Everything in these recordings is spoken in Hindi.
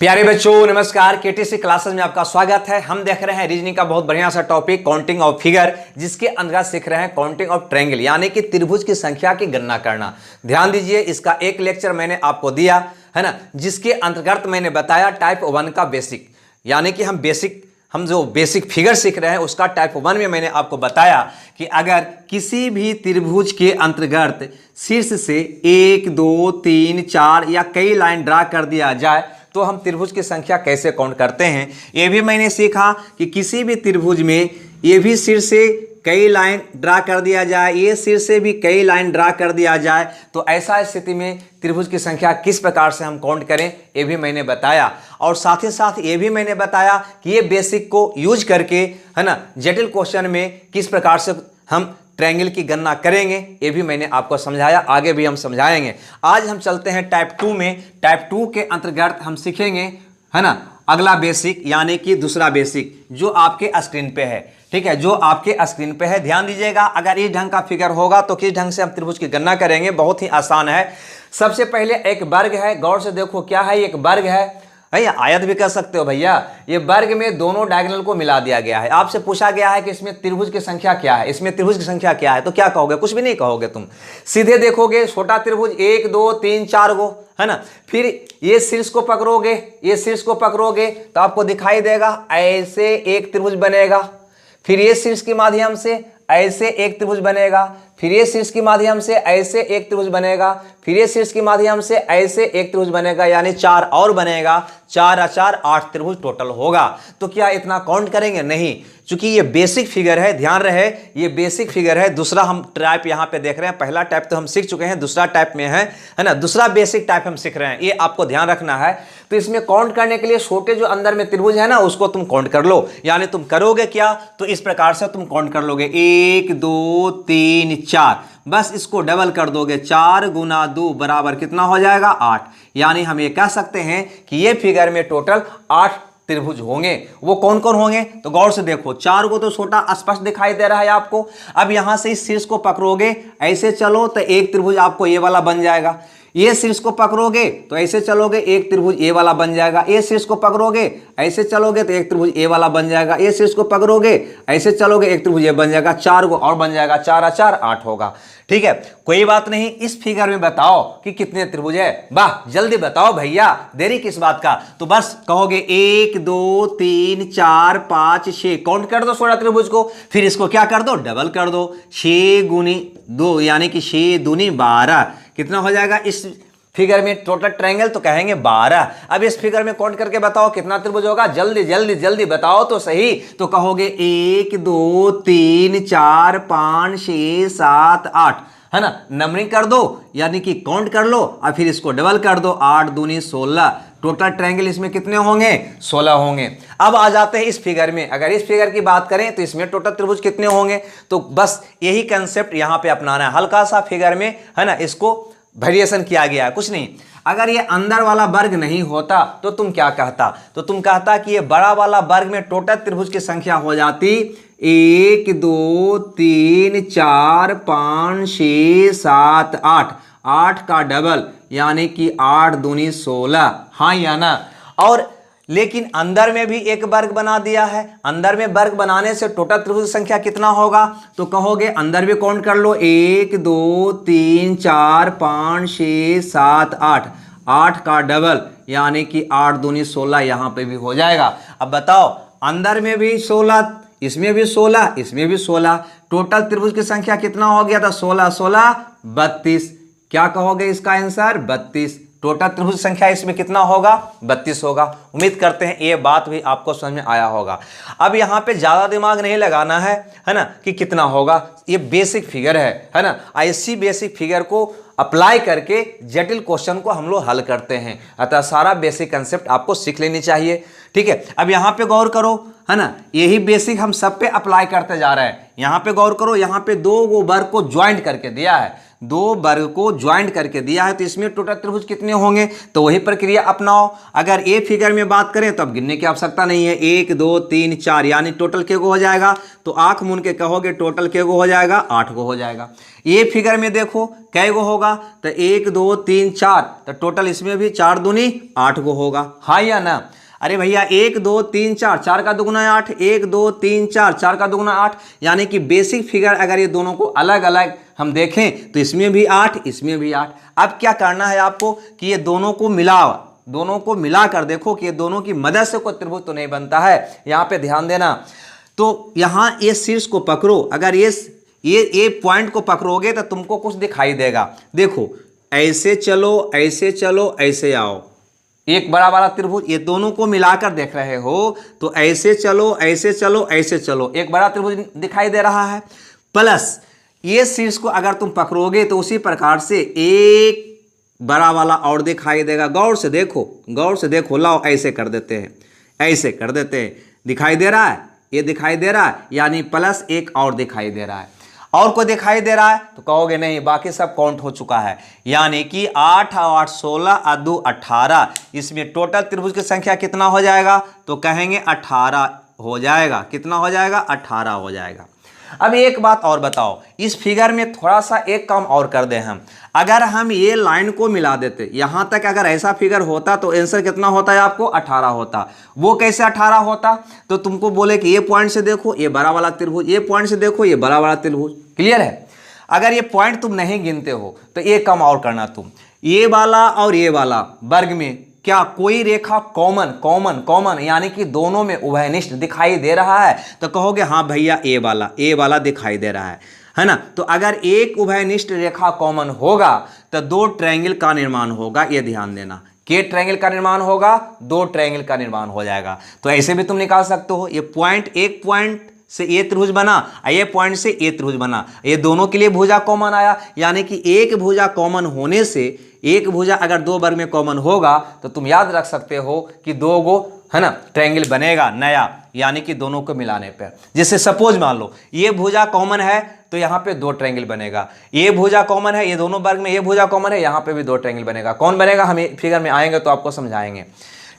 प्यारे बच्चों नमस्कार। केटीसी क्लासेस में आपका स्वागत है। हम देख रहे हैं रीजनिंग का बहुत बढ़िया सा टॉपिक काउंटिंग ऑफ फिगर, जिसके अंतर्गत सीख रहे हैं काउंटिंग ऑफ ट्रायंगल यानी कि त्रिभुज की संख्या की गणना करना। ध्यान दीजिए, इसका एक लेक्चर मैंने आपको दिया है ना, जिसके अंतर्गत मैंने बताया टाइप 1 का बेसिक, यानी कि हम जो बेसिक फिगर सीख रहे हैं उसका टाइप 1 में मैंने आपको बताया कि अगर किसी भी त्रिभुज के अंतर्गत शीर्ष से 1 2 3 4 या कई लाइन ड्रा कर दिया जाए तो हम त्रिभुज की संख्या कैसे काउंट करते हैं। ये भी मैंने सीखा कि किसी भी त्रिभुज में ये भी शीर्ष से कई लाइन ड्रा कर दिया जाए, ये शीर्ष से भी कई लाइन ड्रा कर दिया जाए, तो ऐसा स्थिति में त्रिभुज की संख्या किस प्रकार से हम काउंट करें ये भी मैंने बताया। और साथ ही साथ ये भी मैंने बताया कि ये बेसिक को यूज करके है ना जटिल क्वेश्चन में किस प्रकार से हम ट्रायंगल की गणना करेंगे ये भी मैंने आपको समझाया, आगे भी हम समझाएंगे। आज हम चलते हैं टाइप 2 में। टाइप 2 के अंतर्गत हम सीखेंगे है ना अगला बेसिक, यानी कि दूसरा बेसिक जो आपके स्क्रीन पे है। ठीक है, जो आपके स्क्रीन पे है ध्यान दीजिएगा। अगर इस ढंग का फिगर होगा तो किस ढंग से हम त्रिभुज की गणना करेंगे, बहुत ही आसान है। सबसे पहले एक वर्ग है, गौर से देखो क्या है, एक वर्ग है भैया, आयत भी कर सकते हो भैया। ये वर्ग में दोनों डायगोनल को मिला दिया गया है। आपसे पूछा गया है कि इसमें त्रिभुज की संख्या क्या है, इसमें त्रिभुज की संख्या क्या है, तो क्या कहोगे? कुछ भी नहीं कहोगे, तुम सीधे देखोगे छोटा त्रिभुज 1 2 3 4 गो है ना। फिर ये शीर्ष को पकड़ोगे, ये शीर्ष को पकड़ोगे तो आपको दिखाई देगा ऐसे एक त्रिभुज बनेगा। फिर ये शीर्ष के माध्यम से ऐसे एक त्रिभुज बनेगा, फिर ये शीर्ष के माध्यम से ऐसे एक त्रिभुज बनेगा, फिर ये शीर्ष के माध्यम से ऐसे एक त्रिभुज बनेगा, यानी 4 और बनेगा। 4 और 4 8 त्रिभुज टोटल होगा। तो क्या इतना काउंट करेंगे? नहीं, क्योंकि ये बेसिक फिगर है, ध्यान रहे ये बेसिक फिगर है। दूसरा हम टाइप यहाँ पे देख रहे हैं, पहला टाइप तो हम सीख चुके हैं, दूसरा टाइप में है ना, दूसरा बेसिक टाइप हम सीख रहे हैं, ये आपको ध्यान रखना है। तो इसमें काउंट करने के लिए छोटे जो अंदर में त्रिभुज है ना उसको तुम काउंट कर लो, यानी तुम करोगे क्या, तो इस प्रकार से तुम काउंट कर लोगे 1 2 3 4, बस इसको डबल कर दोगे, 4 गुना 2 बराबर कितना हो जाएगा 8। यानी हम ये कह सकते हैं कि ये फिगर में टोटल 8 त्रिभुज होंगे। वो कौन कौन होंगे तो गौर से देखो, 4 को तो छोटा स्पष्ट दिखाई दे रहा है आपको। अब यहां से इस शीर्ष को पकड़ोगे ऐसे चलो तो एक त्रिभुज आपको ये वाला बन जाएगा। ये शीर्ष को पकड़ोगे तो ऐसे चलोगे एक त्रिभुज ए वाला बन जाएगा। ये शीर्ष को पकड़ोगे ऐसे चलोगे तो एक त्रिभुज ए वाला बन जाएगा। ये शीर्ष को पकड़ोगे ऐसे चलोगे एक त्रिभुज ए बन जाएगा। 4 को और बन जाएगा, 4 और 4 8 होगा। ठीक है, कोई बात नहीं। इस फिगर में बताओ कि कितने त्रिभुज है, वाह जल्दी बताओ भैया, देरी किस बात का। तो बस कहोगे 1 2 3 4 5 6, काउंट कर दो 16 त्रिभुज को। फिर इसको क्या कर दो, डबल कर दो, 6 गुनी 2 यानी कि 6 दूनी 12, कितना हो जाएगा इस फिगर में टोटल ट्रायंगल, तो कहेंगे 12। अब इस फिगर में काउंट करके बताओ कितना त्रिभुज होगा, जल्दी जल्दी जल्दी बताओ तो सही। तो कहोगे 1 2 3 4 5 6 7 8 है ना, नंबरिंग कर दो यानी कि काउंट कर लो और फिर इसको डबल कर दो, 8 दूनी 16, टोटल ट्रायंगल इसमें कितने होंगे 16 होंगे। अब आ जाते हैं इस फिगर में। अगर इस फिगर की बात करें तो इसमें टोटल त्रिभुज कितने होंगे, तो बस यही कंसेप्ट यहां पे अपनाना है। हल्का सा फिगर में है ना इसको वेरिएशन किया गया है, कुछ नहीं। अगर ये अंदर वाला वर्ग नहीं होता तो तुम क्या कहता, तो तुम कहता कि ये बड़ा वाला वर्ग में टोटल त्रिभुज की संख्या हो जाती 1 2 3 4 5 6 7 8, 8 का डबल यानी कि 8 दूनी 16, हाँ या ना। और लेकिन अंदर में भी एक वर्ग बना दिया है, अंदर में वर्ग बनाने से टोटल त्रिभुज संख्या कितना होगा, तो कहोगे अंदर भी काउंट कर लो 1 2 3 4 5 6 7 8, 8 का डबल यानी कि 8 दूनी 16, यहां पे भी हो जाएगा। अब बताओ अंदर में भी 16, इसमें भी 16, इसमें भी 16, टोटल त्रिभुज की संख्या कितना हो गया था 16 16 32। क्या कहोगे इसका आंसर 32। टोटल त्रिभुज संख्या इसमें कितना होगा 32 होगा। उम्मीद करते हैं ये बात भी आपको समझ में आया होगा। अब यहाँ पे ज़्यादा दिमाग नहीं लगाना है ना कि कितना होगा, ये बेसिक फिगर है ना। ऐसी बेसिक फिगर को अप्लाई करके जटिल क्वेश्चन को हम लोग हल करते हैं, अतः सारा बेसिक कंसेप्ट आपको सीख लेनी चाहिए। ठीक है, अब यहाँ पे गौर करो है ना, यही बेसिक हम सब पे अप्लाई करते जा रहे हैं। यहाँ पे गौर करो, यहाँ पे दो वो वर्ग को ज्वाइंट करके दिया है, दो वर्ग को ज्वाइंट करके दिया है, तो इसमें टोटल त्रिभुज कितने होंगे, तो वही प्रक्रिया अपनाओ। अगर ए फिगर में बात करें तो अब गिनने की आवश्यकता नहीं है, 1 2 3 4 यानी टोटल के गो हो जाएगा, तो आंख मूंद के कहोगे टोटल के गो हो जाएगा, 8 गो हो जाएगा। ए फिगर में देखो कै गो होगा, तो 1 2 3 4, तो टोटल इसमें भी 4 दूनी 8 गो होगा, हाँ या ना। अरे भैया 1 2 3 4, 4 का दुगुना 8, 1 2 3 4, 4 का दुगुना 8, यानी कि बेसिक फिगर अगर ये दोनों को अलग अलग हम देखें तो इसमें भी 8, इसमें भी 8। अब क्या करना है आपको कि ये दोनों को मिलाओ, दोनों को मिलाकर देखो कि ये दोनों की मदद से कोई त्रिभुज तो नहीं बनता है। यहाँ पे ध्यान देना, तो यहाँ ये शीर्ष को पकड़ो, अगर ये पॉइंट को पकड़ोगे तो तुमको कुछ दिखाई देगा। देखो ऐसे चलो, ऐसे चलो, ऐसे आओ, एक बड़ा वाला त्रिभुज, ये दोनों को मिलाकर देख रहे हो तो ऐसे चलो, ऐसे चलो, ऐसे चलो, एक बड़ा त्रिभुज दिखाई दे रहा है। प्लस ये शीर्ष को अगर तुम पकड़ोगे तो उसी प्रकार से एक बड़ा वाला और दिखाई देगा। गौर से देखो, गौर से देखो, लाओ ऐसे कर देते हैं, ऐसे कर देते हैं, दिखाई दे रहा है, ये दिखाई दे रहा है, यानी प्लस एक और दिखाई दे रहा है। और कोई दिखाई दे रहा है तो कहोगे नहीं, बाकी सब काउंट हो चुका है, यानी कि 8 और 8 16 और 2 18, इसमें टोटल त्रिभुज की संख्या कितना हो जाएगा, तो कहेंगे 18 हो जाएगा। कितना हो जाएगा, 18 हो जाएगा। अब एक बात और बताओ, इस फिगर में थोड़ा सा एक काम और कर दें हम, अगर हम ये लाइन को मिला देते यहाँ तक, अगर ऐसा फिगर होता तो आंसर कितना होता है आपको, 18 होता। वो कैसे 18 होता, तो तुमको बोले कि ये पॉइंट से देखो ये बड़ा वाला त्रिभुज, ये पॉइंट से देखो ये बड़ा वाला त्रिभुज, क्लियर है। अगर ये पॉइंट तुम नहीं गिनते हो तो एक काम और करना, तुम ये वाला और ये वाला वर्ग में क्या कोई रेखा कॉमन कॉमन कॉमन यानी कि दोनों में उभयनिष्ठ दिखाई दे रहा है, तो कहोगे हाँ भैया ए वाला दिखाई दे रहा है ना। तो अगर एक उभयनिष्ठ रेखा कॉमन होगा तो दो ट्रायंगल का निर्माण होगा, ये ध्यान देना। के ट्रायंगल का निर्माण होगा, दो ट्रायंगल का निर्माण हो जाएगा। तो ऐसे भी तुम निकाल सकते हो, ये पॉइंट, एक पॉइंट से ये त्रिभुज बना, ये पॉइंट से ये त्रिभुज बना, ये दोनों के लिए भुजा कॉमन आया, यानी कि एक भुजा कॉमन होने से, एक भुजा अगर दो वर्ग में कॉमन होगा तो तुम याद रख सकते हो कि दो गो है ना ट्रायंगल बनेगा नया, यानी कि दोनों को मिलाने पर। जैसे सपोज मान लो ये भुजा कॉमन है तो यहाँ पे दो ट्रायंगल बनेगा, ये भुजा कॉमन है, ये दोनों वर्ग में ये भुजा कॉमन है, यहाँ पे भी दो ट्रायंगल बनेगा। कौन बनेगा, हम फिगर में आएंगे तो आपको समझाएंगे,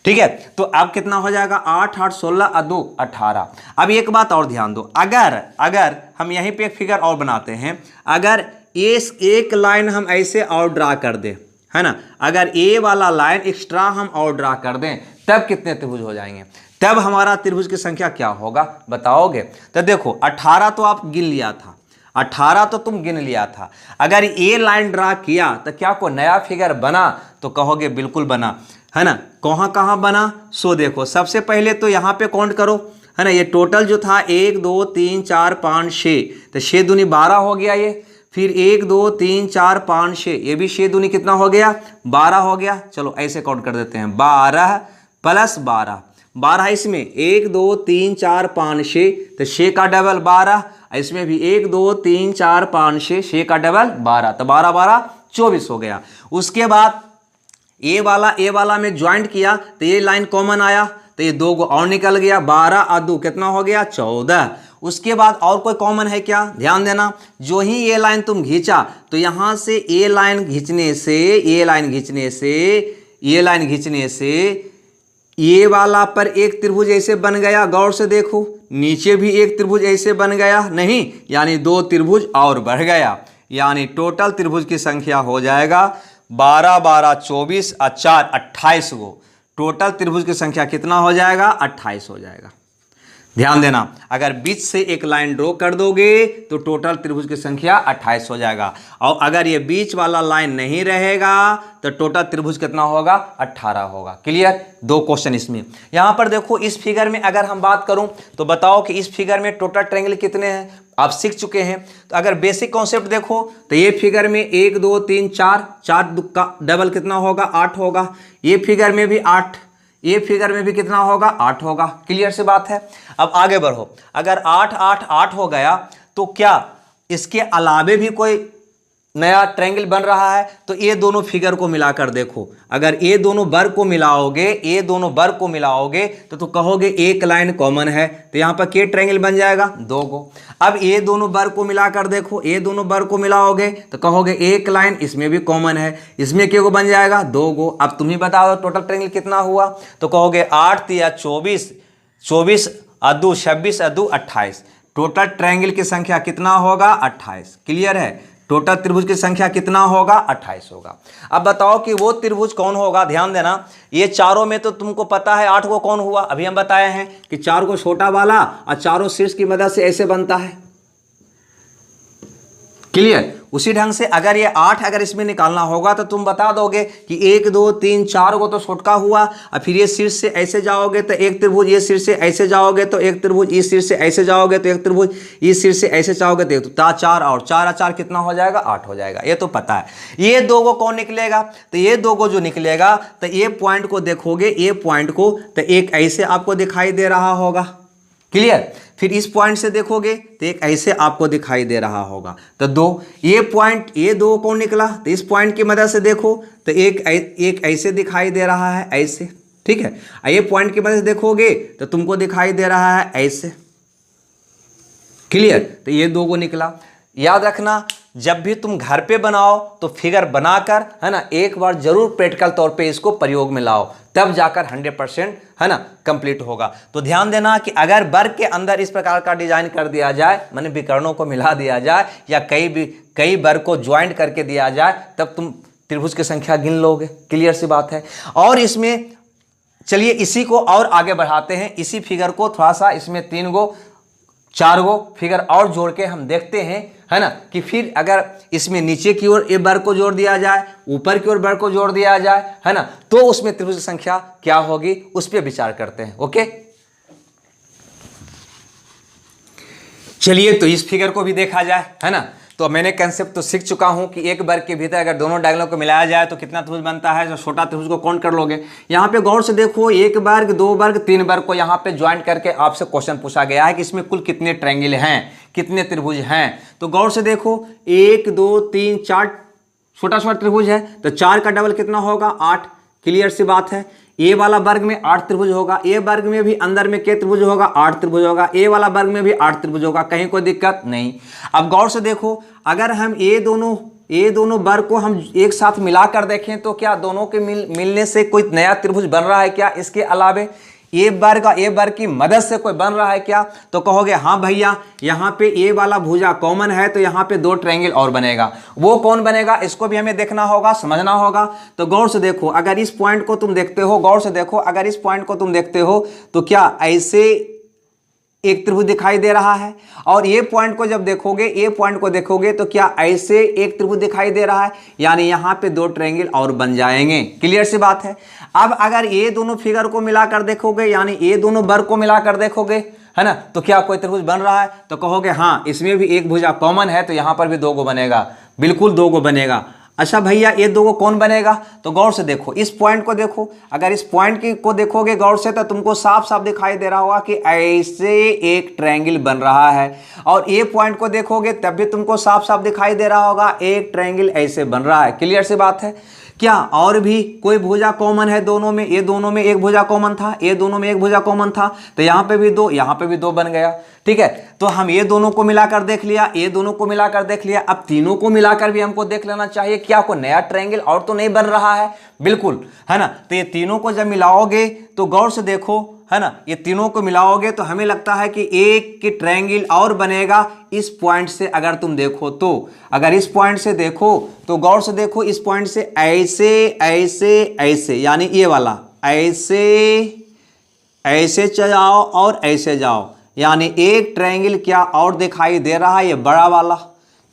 ठीक है। तो अब कितना हो जाएगा, 8 8 16 और 2 18। अब एक बात और ध्यान दो, अगर हम यहीं पे एक फिगर और बनाते हैं, अगर ये एक लाइन हम ऐसे और ड्रा कर दें, है ना, अगर ये वाला लाइन एक्स्ट्रा हम और ड्रा कर दें, तब कितने त्रिभुज हो जाएंगे, तब हमारा त्रिभुज की संख्या क्या होगा बताओगे। तो देखो 18 तो आप गिन लिया था, 18 तो तुम गिन लिया था, अगर ये लाइन ड्रा किया तो क्या कोई नया फिगर बना, तो कहोगे बिल्कुल बना, है ना। कहाँ बना, सो देखो सबसे पहले तो यहाँ पे काउंट करो, है ना। ये टोटल जो था 1 2 3 4 5 6, तो 6 दूनी 12 हो गया ये, फिर 1 2 3 4 5 6, ये भी 6 दूनी कितना हो गया, 12 हो गया। चलो ऐसे काउंट कर देते हैं, 12 प्लस 12 इसमें 1 2 3 4 5 6, तो 6 का डबल 12, इसमें भी 1 2 3 4 5 6, 6 का डबल 12, तो 12 12 24 हो गया। उसके बाद ए वाला में ज्वाइंट किया तो ये लाइन कॉमन आया, तो ये दो को और निकल गया, 12 और 2 कितना हो गया, 14। उसके बाद और कोई कॉमन है क्या, ध्यान देना, जो ही ये लाइन तुम खींचा तो यहाँ से ये लाइन खींचने से, ये लाइन खींचने से, ये लाइन खींचने से ये वाला पर एक त्रिभुज ऐसे बन गया। गौर से देखो नीचे भी एक त्रिभुज ऐसे बन गया, नहीं, यानी दो त्रिभुज और बढ़ गया, यानी टोटल त्रिभुज की संख्या हो जाएगा 12 12 24 और 4 28 गो। टोटल त्रिभुज की संख्या कितना हो जाएगा, 28 हो जाएगा। ध्यान देना, अगर बीच से एक लाइन ड्रॉ कर दोगे तो टोटल त्रिभुज की संख्या 28 हो जाएगा, और अगर ये बीच वाला लाइन नहीं रहेगा तो टोटल त्रिभुज कितना होगा, 18 होगा। क्लियर, दो क्वेश्चन इसमें। यहाँ पर देखो इस फिगर में अगर हम बात करूं तो बताओ कि इस फिगर में टोटल ट्रायंगल कितने हैं, आप सीख चुके हैं। तो अगर बेसिक कॉन्सेप्ट देखो तो ये फिगर में 1 2 3 4, 4 का डबल कितना होगा, 8 होगा। ये फिगर में भी 8, ये फिगर में भी कितना होगा, 8 होगा। क्लियर से बात है। अब आगे बढ़ो, अगर 8 8 8 हो गया तो क्या इसके अलावे भी कोई नया ट्रायंगल बन रहा है। तो ये दोनों फिगर को मिलाकर देखो, अगर ये दोनों वर्ग को मिलाओगे, ये दोनों वर्ग को मिलाओगे तो कहोगे एक लाइन कॉमन है, तो यहाँ पर के ट्रायंगल बन जाएगा, 2 गो। अब ये दोनों वर्ग को मिलाकर देखो, ये दोनों वर्ग को मिलाओगे तो कहोगे एक लाइन इसमें भी कॉमन है, इसमें के गो बन जाएगा, 2 गो। अब तुम ही बताओ टोटल ट्रायंगल कितना हुआ, तो कहोगे 8 या 24, 24 अदू 26 अदू 28, टोटल ट्रायंगल की संख्या कितना होगा, 28। क्लियर है, टोटल त्रिभुज की संख्या कितना होगा, 28 होगा। अब बताओ कि वो त्रिभुज कौन होगा। ध्यान देना, ये चारों में तो तुमको पता है 8 को कौन हुआ, अभी हम बताए हैं कि 4 को छोटा वाला और चारों शीर्ष की मदद से ऐसे बनता है। क्लियर, उसी ढंग से अगर ये 8 अगर इसमें निकालना होगा तो तुम बता दोगे कि 1 2 3 4 को तो छोटका हुआ, और फिर ये शीर्ष से ऐसे जाओगे तो एक त्रिभुज, ये शीर्ष से ऐसे जाओगे तो एक त्रिभुज, इस शीर्ष से ऐसे जाओगे तो एक त्रिभुज, इस शीर्ष से ऐसे जाओगे तो 4 और 4 कितना हो जाएगा, 8 हो जाएगा। ये तो पता है। ये 2 को कौन निकलेगा, तो ये 2 को जो निकलेगा तो ये पॉइंट को देखोगे, ये पॉइंट को तो एक ऐसे आपको दिखाई दे रहा होगा। क्लियर, फिर इस पॉइंट से देखोगे तो एक ऐसे आपको दिखाई दे रहा होगा। तो 2 ये पॉइंट, ये 2 कौन निकला, तो इस पॉइंट की मदद से देखो तो एक ऐसे दिखाई दे रहा है, ऐसे। ठीक है, ये पॉइंट की मदद से देखोगे तो तुमको दिखाई दे रहा है ऐसे। क्लियर, तो ये 2 को निकला। याद रखना, जब भी तुम घर पे बनाओ तो फिगर बनाकर, है ना, एक बार जरूर प्रैक्टिकल तौर पे इसको प्रयोग में लाओ, तब जाकर 100% है ना कंप्लीट होगा। तो ध्यान देना कि अगर वर्ग के अंदर इस प्रकार का डिजाइन कर दिया जाए, माने विकर्णों को मिला दिया जाए या कई वर्ग को ज्वाइंट करके दिया जाए, तब तुम त्रिभुज की संख्या गिन लोगे। क्लियर सी बात है। और इसमें चलिए इसी को और आगे बढ़ाते हैं, इसी फिगर को थोड़ा सा, इसमें 3 गो 4 गो फिगर और जोड़ के हम देखते हैं, है ना, कि फिर अगर इसमें नीचे की ओर ए वर्ग को जोड़ दिया जाए, ऊपर की ओर वर्ग को जोड़ दिया जाए, है ना, तो उसमें त्रिभुज की संख्या क्या होगी, उस पर विचार करते हैं। ओके, चलिए तो इस फिगर को भी देखा जाए, है ना। तो मैंने कंसेप्ट तो सीख चुका हूं कि एक वर्ग के भीतर अगर दोनों डायगोनल को मिलाया जाए तो कितना त्रिभुज बनता है। जो छोटा त्रिभुज को काउंट कर लोगे। यहाँ पे गौर से देखो, 1 वर्ग 2 वर्ग 3 वर्ग को यहाँ पे ज्वाइंट करके आपसे क्वेश्चन पूछा गया है कि इसमें कुल कितने ट्रायंगल हैं, कितने त्रिभुज हैं। तो गौर से देखो, 1 2 3 4 छोटा छोटा त्रिभुज है, तो 4 का डबल कितना होगा, 8। क्लियर सी बात है। ए वाला वर्ग में 8 त्रिभुज होगा, ए वर्ग में भी अंदर में के त्रिभुज होगा, 8 त्रिभुज होगा, ए वाला वर्ग में भी 8 त्रिभुज होगा, कहीं कोई दिक्कत नहीं। अब गौर से देखो, अगर हम ये दोनों वर्ग को हम एक साथ मिलाकर देखें तो क्या दोनों के मिलने से कोई नया त्रिभुज बन रहा है क्या, इसके अलावे ए वर्ग की मदद से कोई बन रहा है क्या। तो कहोगे हाँ भैया, यहाँ पे ए वाला भुजा कॉमन है तो यहाँ पे 2 ट्रायंगल और बनेगा। वो कौन बनेगा, इसको भी हमें देखना होगा, समझना होगा। तो गौर से देखो, अगर इस पॉइंट को तुम देखते हो, गौर से देखो, अगर इस पॉइंट को तुम देखते हो तो क्या ऐसे एक त्रिभुज दिखाई दे रहा है, और ये पॉइंट को जब देखोगे, ये पॉइंट को देखोगे तो क्या ऐसे एक त्रिभुज दिखाई दे रहा है, यानी यहाँ पे 2 ट्रायंगल और बन जाएंगे। क्लियर सी बात है। अब अगर ये दोनों फिगर को मिलाकर देखोगे, यानी ये दोनों वर्ग को मिलाकर देखोगे, है ना, तो क्या कोई त्रिभुज बन रहा है। तो कहोगे हाँ, इसमें भी एक भुजा कॉमन है तो यहाँ पर भी 2 गो बनेगा, बिल्कुल 2 गो बनेगा। अच्छा भैया, ये 2 को कौन बनेगा। तो गौर से देखो, इस पॉइंट को देखो, अगर इस पॉइंट को देखोगे गौर से तो तुमको साफ साफ दिखाई दे रहा होगा कि ऐसे एक ट्रायंगल बन रहा है, और ये पॉइंट को देखोगे तब भी तुमको साफ साफ दिखाई दे रहा होगा एक ट्रायंगल ऐसे बन रहा है। क्लियर सी बात है। क्या और भी कोई भुजा कॉमन है दोनों में, ये दोनों में एक भुजा कॉमन था, ये दोनों में एक भुजा कॉमन था, तो यहाँ पे भी 2, यहाँ पे भी 2 बन गया। ठीक है, तो हम ये दोनों को मिलाकर देख लिया, ये दोनों को मिलाकर देख लिया। अब तीनों को मिलाकर भी हमको देख लेना चाहिए क्या कोई नया ट्रायंगल और तो नहीं बन रहा है, बिल्कुल, है ना। तो ये तीनों को जब मिलाओगे तो गौर से देखो, है ना, ये तीनों को मिलाओगे तो हमें लगता है कि एक ट्रायंगल और बनेगा इस पॉइंट से। अगर तुम देखो तो, अगर इस पॉइंट से देखो तो गौर से देखो, इस पॉइंट से ऐसे ऐसे ऐसे, यानी ये वाला ऐसे ऐसे जाओ और ऐसे जाओ, यानी एक ट्रायंगल क्या और दिखाई दे रहा है, ये बड़ा वाला।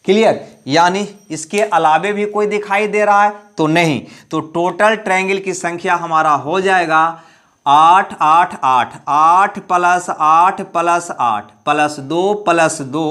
क्लियर, यानी इसके अलावे भी कोई दिखाई दे रहा है तो नहीं। तो टोटल ट्रायंगल की संख्या हमारा हो जाएगा 8 8 8 8 + 8 + 8 + 2 + 2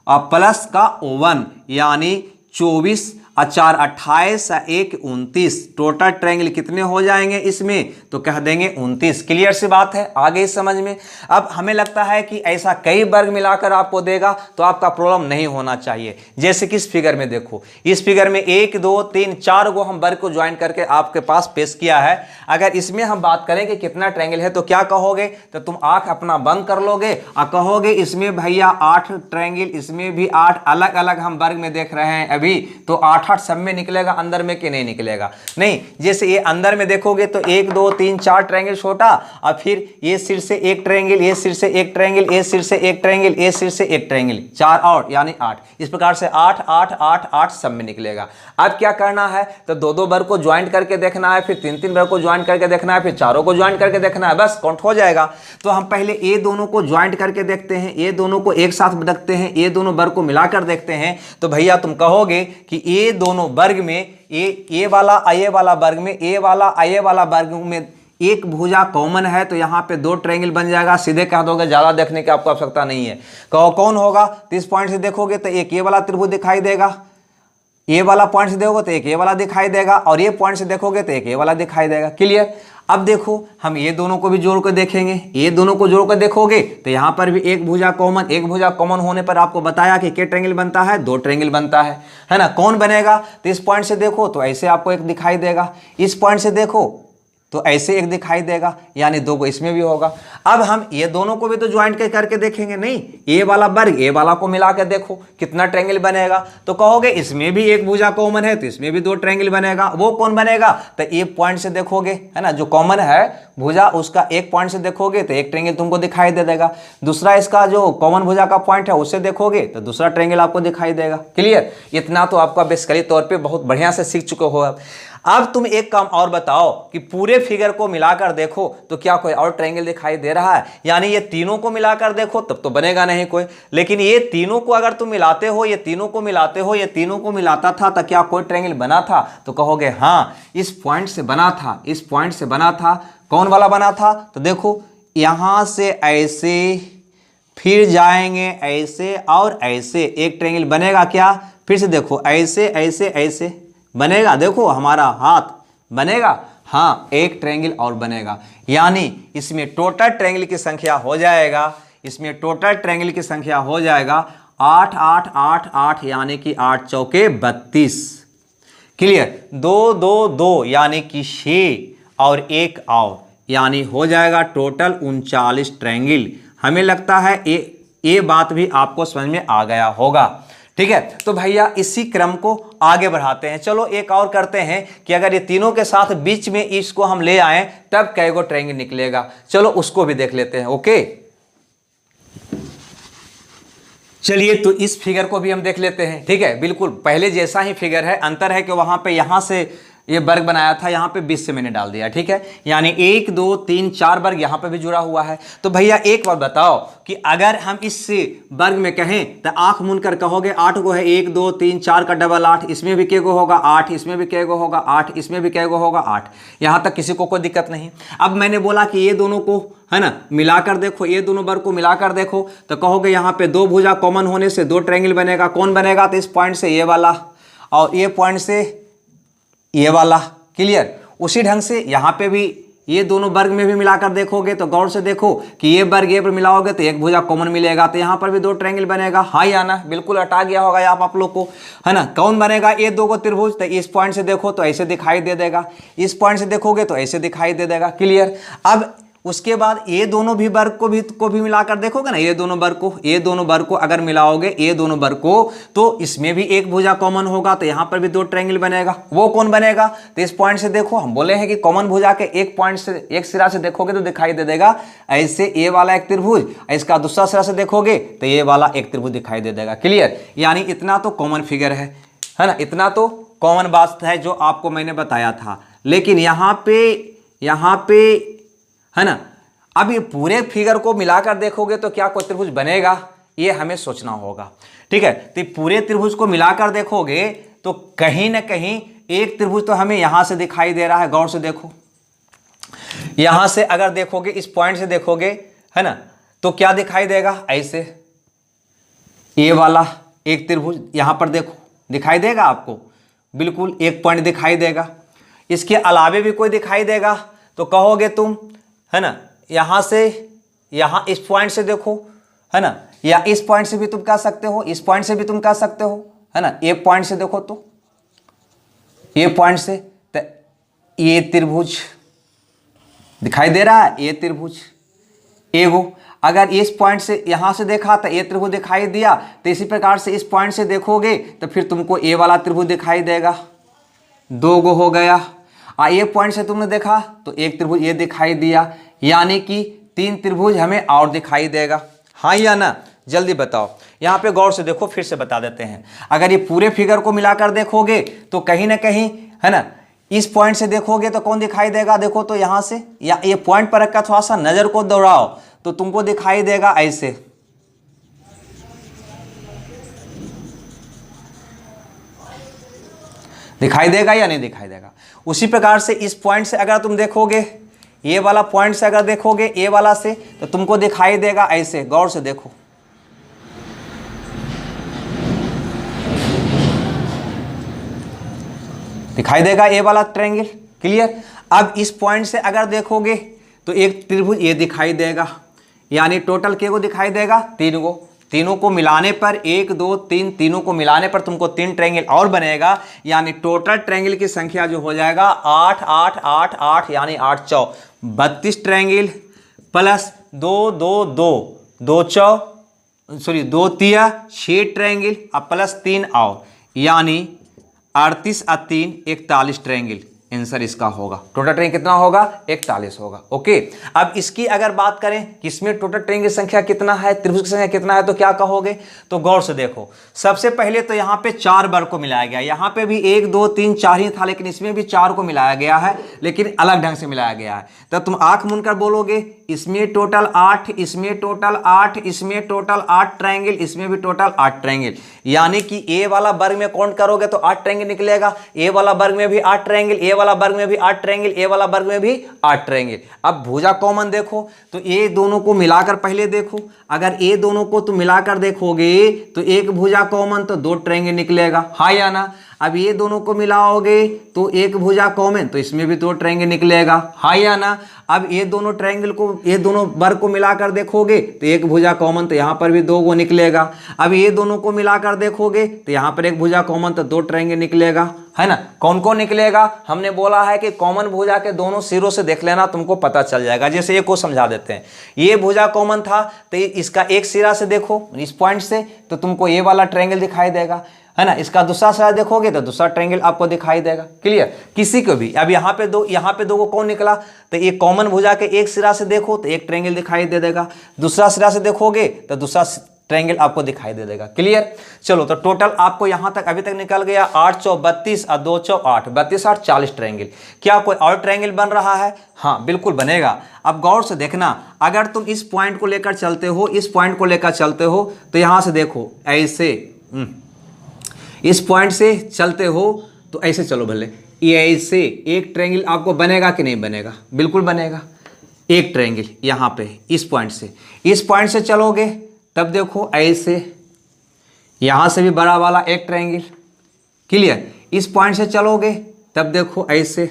और प्लस का 1, यानी 24 और 4 28 और 1 29, टोटल ट्रायंगल कितने हो जाएंगे इसमें, तो कह देंगे 29। क्लियर सी बात है, आ गई समझ में। अब हमें लगता है कि ऐसा कई वर्ग मिलाकर आपको देगा तो आपका प्रॉब्लम नहीं होना चाहिए। जैसे कि इस फिगर में देखो, इस फिगर में 1 2 3 4 गो हम वर्ग को ज्वाइन करके आपके पास पेश किया है। अगर इसमें हम बात करें कि कितना ट्रायंगल है तो क्या कहोगे, तो तुम आंख अपना बंद कर लोगे और कहोगे इसमें भैया 8 ट्रायंगल, इसमें भी 8, अलग अलग हम वर्ग में देख रहे हैं अभी, तो 8 8 सब में निकलेगा अंदर में कि नहीं निकलेगा, नहीं। जैसे ये अंदर में देखोगे तो 1 2 3 4 ट्रायंगल छोटा, और फिर ये सिर से एक ट्रायंगल, ये सिर से एक ट्रायंगल, ये सिर से एक ट्रायंगल, ये सिर से एक ट्रायंगल, 4 और यानी 8। इस प्रकार से 8 8 8 8 सब में निकलेगा। अब क्या करना है, तो दो दो वर्ग को ज्वाइंट करके देखना है, फिर तीन तीन वर्ग को ज्वाइंट करके देखना है, फिर चारों को ज्वाइंट करके देखना है, बस काउंट हो जाएगा। तो हम पहले ये दोनों को ज्वाइंट करके देखते हैं, ये दोनों को एक साथ रखते हैं, ये दोनों वर्ग को मिलाकर देखते हैं। तो भैया तुम कहोगे कि ये दोनों वर्ग में ये वाला ये वाला वर्ग में, ये वाला ये वाला वर्ग में एक भुजा कॉमन है, तो यहाँ पे 2 ट्रायंगल बन जाएगा। सीधे कह दोगे, ज्यादा देखने की आपको आवश्यकता नहीं है। कहो कौन होगा, तो इस पॉइंट से देखोगे तो एक ये वाला त्रिभुज दिखाई देगा, ये वाला पॉइंट से देखोगे तो एक ये वाला दिखाई देगा, और ये पॉइंट से देखोगे तो एक ये वाला दिखाई देगा। क्लियर। अब देखो हम ये दोनों को भी जोड़ कर देखेंगे, ये दोनों को जोड़ कर देखोगे तो यहाँ पर भी एक भुजा कॉमन, एक भुजा कॉमन होने पर आपको बताया कि कितने ट्रायंगल बनता है, 2 ट्रायंगल बनता है ना। कौन बनेगा, तो इस पॉइंट से देखो तो ऐसे आपको एक दिखाई देगा, इस पॉइंट से देखो तो ऐसे एक दिखाई देगा, यानी 2 को इसमें भी होगा। अब हम ये दोनों को भी तो ज्वाइंट करके देखेंगे, नहीं, ये वाला वर्ग ये वाला को मिला के देखो कितना ट्रायंगल बनेगा। तो कहोगे इसमें भी एक भुजा कॉमन है तो इसमें भी 2 ट्रायंगल बनेगा। वो कौन बनेगा, तो ये पॉइंट से देखोगे, है ना, जो कॉमन है भुजा उसका एक पॉइंट से देखोगे तो एक ट्रायंगल तुमको दिखाई दे देगा। दूसरा इसका जो कॉमन भुजा का पॉइंट है उससे देखोगे तो दूसरा ट्रायंगल आपको दिखाई देगा। क्लियर। इतना तो आपका बेसिकली तौर पर बहुत बढ़िया से सीख चुके हो। अब तुम एक काम और बताओ कि पूरे फिगर को मिलाकर देखो तो क्या कोई और ट्रायंगल दिखाई दे रहा है, यानी ये तीनों को मिलाकर देखो तब तो बनेगा नहीं कोई। लेकिन ये तीनों को अगर तुम मिलाते हो, ये तीनों को मिलाते हो, ये तीनों को मिलाता था तो क्या कोई ट्रायंगल बना था, तो कहोगे हाँ इस पॉइंट से बना था, इस पॉइंट से बना था। कौन वाला बना था, तो देखो यहां से ऐसे फिर जाएंगे ऐसे और ऐसे, एक ट्रायंगल बनेगा क्या, फिर से देखो ऐसे ऐसे ऐसे बनेगा, देखो हमारा हाथ बनेगा, हाँ एक ट्रायंगल और बनेगा। यानी इसमें टोटल ट्रायंगल की संख्या हो जाएगा, इसमें टोटल ट्रायंगल की संख्या हो जाएगा 8 8 8 8, यानी कि 8 चौके 32। क्लियर। 2 2 2 यानी कि 6 और 1 और, यानी हो जाएगा टोटल 39 ट्रायंगल। हमें लगता है ये बात भी आपको समझ में आ गया होगा। ठीक है, तो भैया इसी क्रम को आगे बढ़ाते हैं। चलो एक और करते हैं कि अगर ये तीनों के साथ बीच में इसको हम ले आए तब कै गो ट्रायंगल निकलेगा। चलो उसको भी देख लेते हैं। ओके, चलिए तो इस फिगर को भी हम देख लेते हैं। ठीक है, बिल्कुल पहले जैसा ही फिगर है, अंतर है कि वहां पे यहां से ये वर्ग बनाया था, यहाँ पे 20 से मैंने डाल दिया। ठीक है, यानी 1 2 3 4 वर्ग यहाँ पे भी जुड़ा हुआ है। तो भैया एक बार बताओ कि अगर हम इस वर्ग में कहें तो आंख मूंद कर कहोगे 8 गो है, 1 2 3 4 का डबल 8, इसमें भी कै गो होगा 8, इसमें भी कै गो होगा 8, इसमें भी कै गो होगा 8। यहाँ तक किसी को कोई दिक्कत नहीं। अब मैंने बोला कि ये दोनों को, है ना, मिलाकर देखो, ये दोनों वर्ग को मिलाकर देखो तो कहोगे यहाँ पे 2 भुजा कॉमन होने से 2 ट्रायंगल बनेगा। कौन बनेगा, तो इस पॉइंट से ये वाला और ये पॉइंट से ये वाला। क्लियर। उसी ढंग से यहाँ पे भी ये दोनों वर्ग में भी मिलाकर देखोगे तो गौर से देखो कि ये वर्ग ये पर मिलाओगे तो एक भुजा कॉमन मिलेगा, तो यहाँ पर भी 2 ट्रायंगल बनेगा। हाँ या ना, बिल्कुल हटा गया होगा आप लोग को, है ना। कौन बनेगा, ये 2 को त्रिभुज, तो इस पॉइंट से देखो तो ऐसे दिखाई दे देगा, इस पॉइंट से देखोगे तो ऐसे दिखाई दे देगा। क्लियर। अब उसके बाद ये दोनों भी वर्ग को भी मिलाकर देखोगे ना, ये दोनों वर्ग को अगर मिलाओगे ये दोनों वर्ग को, तो इसमें भी एक भुजा कॉमन होगा, तो यहाँ पर भी 2 ट्रायंगल बनेगा। वो कौन बनेगा, तो इस पॉइंट से देखो, हम बोले हैं कि कॉमन भुजा के एक पॉइंट से, एक सिरा से देखोगे तो दिखाई दे देगा ऐसे ये वाला एक त्रिभुज, इसका दूसरा सिरा से देखोगे तो ये वाला एक त्रिभुज दिखाई दे देगा। क्लियर। यानी इतना तो कॉमन फिगर है ना, इतना तो कॉमन बात है जो आपको मैंने बताया था। लेकिन यहाँ पे है ना, अब ये पूरे फिगर को मिलाकर देखोगे तो क्या कोई त्रिभुज बनेगा, ये हमें सोचना होगा। ठीक है, तो पूरे त्रिभुज को मिलाकर देखोगे तो कहीं ना कहीं एक त्रिभुज तो हमें यहां से दिखाई दे रहा है। गौर से देखो, यहां से अगर देखोगे, इस पॉइंट से देखोगे, है ना, तो क्या दिखाई देगा, ऐसे ये वाला एक त्रिभुज यहां पर देखो दिखाई देगा आपको, बिल्कुल एक पॉइंट दिखाई देगा। इसके अलावे भी कोई दिखाई देगा तो कहोगे तुम, है ना, यहाँ से यहाँ इस पॉइंट से देखो, है ना, या इस पॉइंट से भी तुम कह सकते हो, इस पॉइंट से भी तुम कह सकते हो, है ना, एक पॉइंट से देखो तो ये पॉइंट से तो ये त्रिभुज दिखाई दे रहा है, ये त्रिभुज एगो। अगर इस पॉइंट से यहां से देखा तो ये त्रिभुज दिखाई दिया, तो इसी प्रकार से इस पॉइंट से देखोगे तो फिर तुमको ए वाला त्रिभुज दिखाई देगा, दो गो हो गया। ये पॉइंट से तुमने देखा तो एक त्रिभुज ये दिखाई दिया, यानी कि 3 त्रिभुज हमें और दिखाई देगा। हाँ या ना, जल्दी बताओ। यहाँ पे गौर से देखो, फिर से बता देते हैं। अगर ये पूरे फिगर को मिलाकर देखोगे तो कहीं ना कहीं, है ना, इस पॉइंट से देखोगे तो कौन दिखाई देगा, देखो तो यहाँ से, या ये पॉइंट पर रखकर थोड़ा सा नजर को दौड़ाओ तो तुमको दिखाई देगा ऐसे, दिखाई देगा या नहीं दिखाई देगा। उसी प्रकार से इस पॉइंट से अगर तुम देखोगे, ये वाला पॉइंट से अगर देखोगे ए वाला से, तो तुमको दिखाई देगा ऐसे, गौर से देखो, दिखाई देगा ए वाला ट्रायंगल। क्लियर। अब इस पॉइंट से अगर देखोगे तो एक त्रिभुज ये दिखाई देगा, यानी टोटल के को दिखाई देगा, 3 गो। तीनों को मिलाने पर 1 2 3, तीनों को मिलाने पर तुमको 3 ट्रायंगल और बनेगा, यानी टोटल ट्रायंगल की संख्या जो हो जाएगा 8 8 8 8, यानी 8 चौ 32 ट्रायंगल प्लस 2 2 2 2 चौ सॉरी 2 तिया 6 ट्रायंगल अब प्लस 3 और, यानी 38 और 3 41 ट्रायंगल। आंसर इसका होगा। टोटल ट्रायंगल कितना होगा, 41 होगा। ओके। अब इसकी अगर बात करें कि इसमें टोटल ट्रायंगल की संख्या कितना है, त्रिभुज की संख्या कितना है, तो क्या कहोगे, तो गौर से देखो। सबसे पहले तो यहाँ पे 4 वर्ग को मिलाया गया, यहाँ पे भी 1 2 3 4 ही था, लेकिन इसमें भी 4 को मिलाया गया है, लेकिन अलग ढंग से मिलाया गया है। तब तुम आंख मूंद कर बोलोगे, इसमें टोटल 8, इसमें टोटल 8, इसमें टोटल 8 ट्रायंगल, इसमें भी टोटल 8 ट्रायंगल, यानी कि ए वाला वर्ग में काउंट करोगे तो 8 ट्रायंगल निकलेगा, ए वाला वर्ग में भी 8 ट्रायंगल, ए वाला वर्ग में भी 8 ट्रायंगल, ए वाला वर्ग में भी 8 ट्रायंगल। अब भुजा कॉमन देखो तो ये दोनों को मिलाकर पहले देखो, अगर ये दोनों को तुम मिलाकर देखोगे तो एक भुजा कॉमन तो 2 ट्रायंगल निकलेगा, हाँ या ना। अब ये दोनों को मिलाओगे तो एक भुजा कॉमन, तो इसमें भी 2 ट्रायंगल निकलेगा, हाँ या ना। अब ये दोनों ट्रायंगल को, ये दोनों वर्ग को मिलाकर देखोगे तो एक भुजा कॉमन, तो यहाँ पर भी 2 गो निकलेगा। अब ये दोनों को मिलाकर देखोगे तो यहाँ पर एक भुजा कॉमन, तो 2 ट्रायंगल निकलेगा, है ना। कौन कौन निकलेगा, हमने बोला है कि कॉमन भुजा के दोनों सिरों से देख लेना, तुमको पता चल जाएगा। जैसे ये को समझा देते हैं, ये भुजा कॉमन था तो इसका एक सिरा से देखो इस पॉइंट से, तो तुमको ये वाला ट्रायंगल दिखाई देगा, है ना। इसका दूसरा सिरा देखोगे तो दूसरा ट्रायंगल आपको दिखाई देगा। क्लियर। किसी को भी, अब यहाँ पे दो को कौन निकला, तो ये कॉमन भुजा के एक सिरा से देखो तो एक ट्रायंगल दिखाई दे देगा, दूसरा सिरा से देखोगे तो दूसरा ट्रायंगल आपको दिखाई दे देगा। क्लियर। चलो, तो टोटल आपको यहाँ तक अभी तक निकल गया 8 चौ 32 और 2 चौ 8, 32 8 40 ट्रायंगल। क्या कोई और ट्रायंगल बन रहा है, हाँ बिल्कुल बनेगा। अब गौर से देखना, अगर तुम इस पॉइंट को लेकर चलते हो, इस पॉइंट को लेकर चलते हो, तो यहाँ से देखो ऐसे, इस पॉइंट से चलते हो तो ऐसे चलो भले, ये ऐसे एक ट्रायंगल आपको बनेगा कि नहीं बनेगा, बिल्कुल बनेगा। एक ट्रायंगल यहाँ पे इस पॉइंट से चलोगे तब देखो ऐसे, यहाँ से भी बड़ा वाला एक ट्रायंगल। क्लियर। इस पॉइंट से चलोगे तब देखो ऐसे,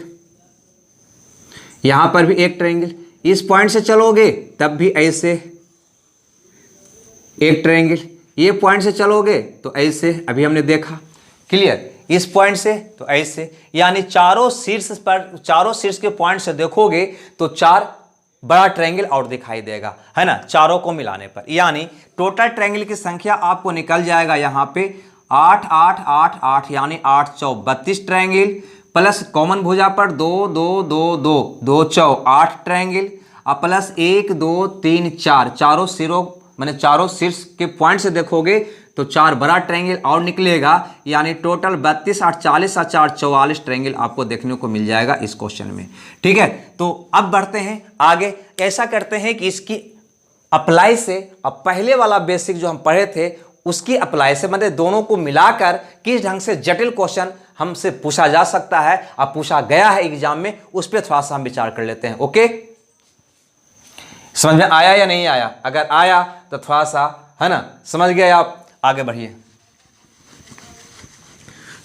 यहाँ पर भी एक ट्रायंगल। इस पॉइंट से चलोगे तब भी ऐसे एक ट्रायंगल। ये पॉइंट से चलोगे तो ऐसे, अभी हमने देखा। क्लियर। इस पॉइंट से तो ऐसे, यानी चारों शीर्ष के पॉइंट से देखोगे तो 4 बड़ा ट्रायंगल और दिखाई देगा, है ना, चारों को मिलाने पर। यानी टोटल ट्रायंगल की संख्या आपको निकल जाएगा यहाँ पे 8 8 8 8, यानी 8 चौ 32 ट्रायंगल प्लस कॉमन भुजा पर 2 2 2 2 2 चौ 8 ट्रायंगल और प्लस 1 2 3 4, चारों सिरों मैंने चारों शीर्ष के पॉइंट से देखोगे तो 4 बड़ा ट्रायंगल और निकलेगा, यानी टोटल 32 8 40 और 4 44 ट्रायंगल आपको देखने को मिल जाएगा इस क्वेश्चन में। ठीक है। तो अब बढ़ते हैं आगे। ऐसा करते हैं कि इसकी अप्लाई से, अब पहले वाला बेसिक जो हम पढ़े थे उसकी अप्लाई से, मतलब दोनों को मिलाकर किस ढंग से जटिल क्वेश्चन हमसे पूछा जा सकता है, अब पूछा गया है एग्जाम में, उस पर थोड़ा सा हम विचार कर लेते हैं। ओके, समझ में आया या नहीं आया? अगर आया तो थोड़ा सा, है ना, समझ गए आप, आगे बढ़िए।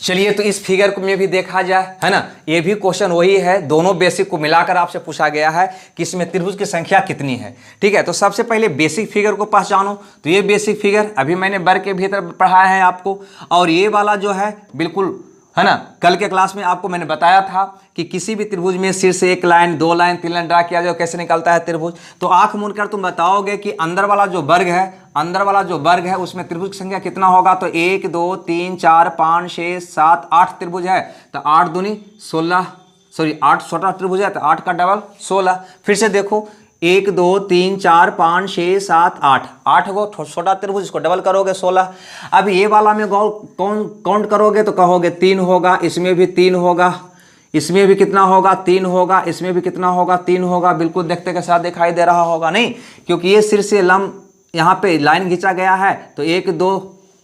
चलिए तो इस फिगर को में भी देखा जाए, है ना, ये भी क्वेश्चन वही है, दोनों बेसिक को मिलाकर आपसे पूछा गया है कि इसमें त्रिभुज की संख्या कितनी है। ठीक है, तो सबसे पहले बेसिक फिगर को पहचानो। तो ये बेसिक फिगर अभी मैंने वर्ग के भीतर पढ़ाया है आपको, और ये वाला जो है बिल्कुल, है ना, कल के क्लास में आपको मैंने बताया था कि किसी भी त्रिभुज में सिर से एक लाइन, दो लाइन, तीन लाइन ड्रा किया जाए कैसे निकलता है त्रिभुज। तो आंख मूंद कर तुम बताओगे कि अंदर वाला जो वर्ग है उसमें त्रिभुज की संख्या कितना होगा। तो 1 2 3 4 5 6 7 8 त्रिभुज है, तो 8 दूनी 16, सॉरी 8 छोटा त्रिभुज है तो 8 का डबल 16। फिर से देखो 1 2 3 4 5 6 7 8, 8 गो छोटा त्रिभुज, इसको डबल करोगे 16। अब ये वाला में कौन काउंट करोगे तो कहोगे 3 होगा, इसमें भी 3 होगा, इसमें भी कितना होगा 3 होगा, इसमें भी कितना होगा 3 होगा। बिल्कुल देखते के साथ दिखाई दे रहा होगा नहीं, क्योंकि ये सिर से लंब यहाँ पे लाइन खींचा गया है, तो 1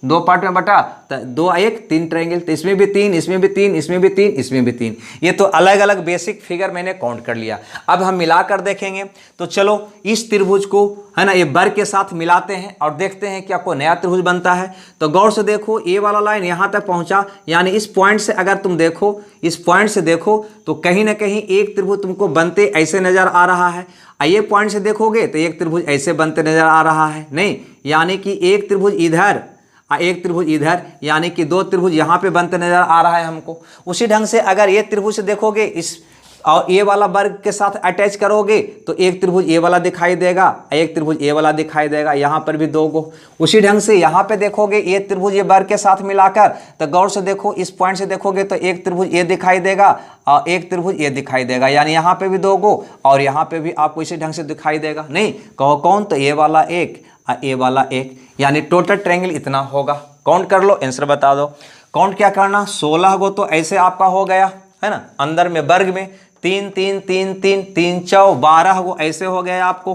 2 पार्ट में बटा, तो 2 1 3 ट्रायंगल, तो इसमें भी 3, इसमें भी 3, इसमें भी 3, इसमें भी 3। ये तो अलग अलग बेसिक फिगर मैंने काउंट कर लिया। अब हम मिलाकर देखेंगे। तो चलो इस त्रिभुज को, है ना, ये वर्ग के साथ मिलाते हैं और देखते हैं क्या कोई नया त्रिभुज बनता है। तो गौर से देखो, ये वाला लाइन यहाँ तक पहुँचा, यानी इस पॉइंट से अगर तुम देखो, इस पॉइंट से देखो तो कहीं ना कहीं एक त्रिभुज तुमको बनते ऐसे नजर आ रहा है। ये पॉइंट से देखोगे तो एक त्रिभुज ऐसे बनते नजर आ रहा है नहीं, यानी कि एक त्रिभुज इधर और एक त्रिभुज इधर, यानी कि 2 त्रिभुज यहाँ पे बनते नजर आ रहा है हमको। उसी ढंग से अगर ये त्रिभुज से देखोगे इस और ये वाला वर्ग के साथ अटैच करोगे तो एक त्रिभुज ये वाला दिखाई देगा, एक त्रिभुज ये वाला दिखाई देगा, यहाँ पर भी 2 गो। उसी ढंग से यहाँ पे देखोगे ये त्रिभुज ये वर्ग के साथ मिलाकर, तो गौर से देखो इस पॉइंट से देखोगे तो एक त्रिभुज ये दिखाई देगा और एक त्रिभुज ये दिखाई देगा, यानी यहाँ पे भी 2 गो और यहाँ पे भी आपको इसी ढंग से दिखाई देगा नहीं। कहो कौन, तो ये वाला एक और ये वाला एक, यानी टोटल ट्रायंगल इतना होगा। काउंट कर लो, आंसर बता दो। काउंट क्या करना, 16 गो तो ऐसे आपका हो गया, है ना, अंदर में वर्ग में 3 3 3 3 3 4 12 गो ऐसे हो गए आपको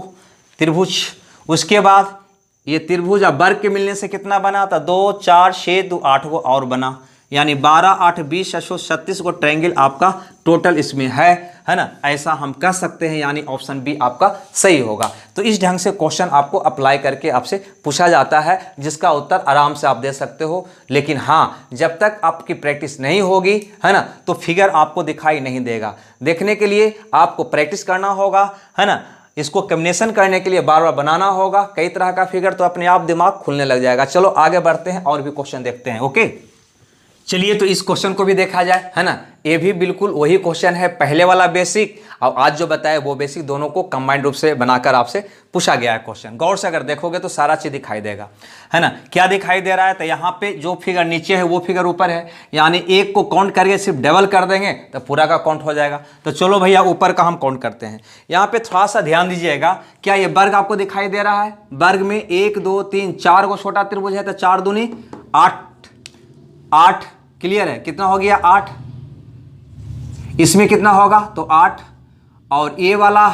त्रिभुज। उसके बाद ये त्रिभुज अब वर्ग के मिलने से कितना बना था, 2 4 6 2 8 गो और बना, यानी 12 8 20 36 गो ट्रायंगल आपका टोटल इसमें है ना। ऐसा हम कह सकते हैं, यानी ऑप्शन बी आपका सही होगा। तो इस ढंग से क्वेश्चन आपको अप्लाई करके आपसे पूछा जाता है, जिसका उत्तर आराम से आप दे सकते हो। लेकिन हाँ, जब तक आपकी प्रैक्टिस नहीं होगी, है ना, तो फिगर आपको दिखाई नहीं देगा। देखने के लिए आपको प्रैक्टिस करना होगा, है ना, इसको कॉम्बिनेशन करने के लिए बार बार बनाना होगा कई तरह का फिगर, तो अपने आप दिमाग खुलने लग जाएगा। चलो आगे बढ़ते हैं और भी क्वेश्चन देखते हैं। ओके, चलिए तो इस क्वेश्चन को भी देखा जाए, है ना। ये भी बिल्कुल वही क्वेश्चन है, पहले वाला बेसिक और आज जो बताया वो बेसिक, दोनों को कंबाइंड रूप से बनाकर आपसे पूछा गया है क्वेश्चन। गौर से अगर देखोगे तो सारा चीज दिखाई देगा, है ना। क्या दिखाई दे रहा है, तो यहाँ पे जो फिगर नीचे है वो फिगर ऊपर है, यानी एक को काउंट करके सिर्फ डबल कर देंगे तो पूरा का काउंट हो जाएगा। तो चलो भैया ऊपर का हम काउंट करते हैं। यहाँ पे थोड़ा सा ध्यान दीजिएगा, क्या ये वर्ग आपको दिखाई दे रहा है। वर्ग में 1 2 3 4 गो छोटा त्रिभुज है, तो 4 दूनी 8, क्लियर है, कितना हो गया 8। इसमें कितना होगा, तो 8, और ये वाला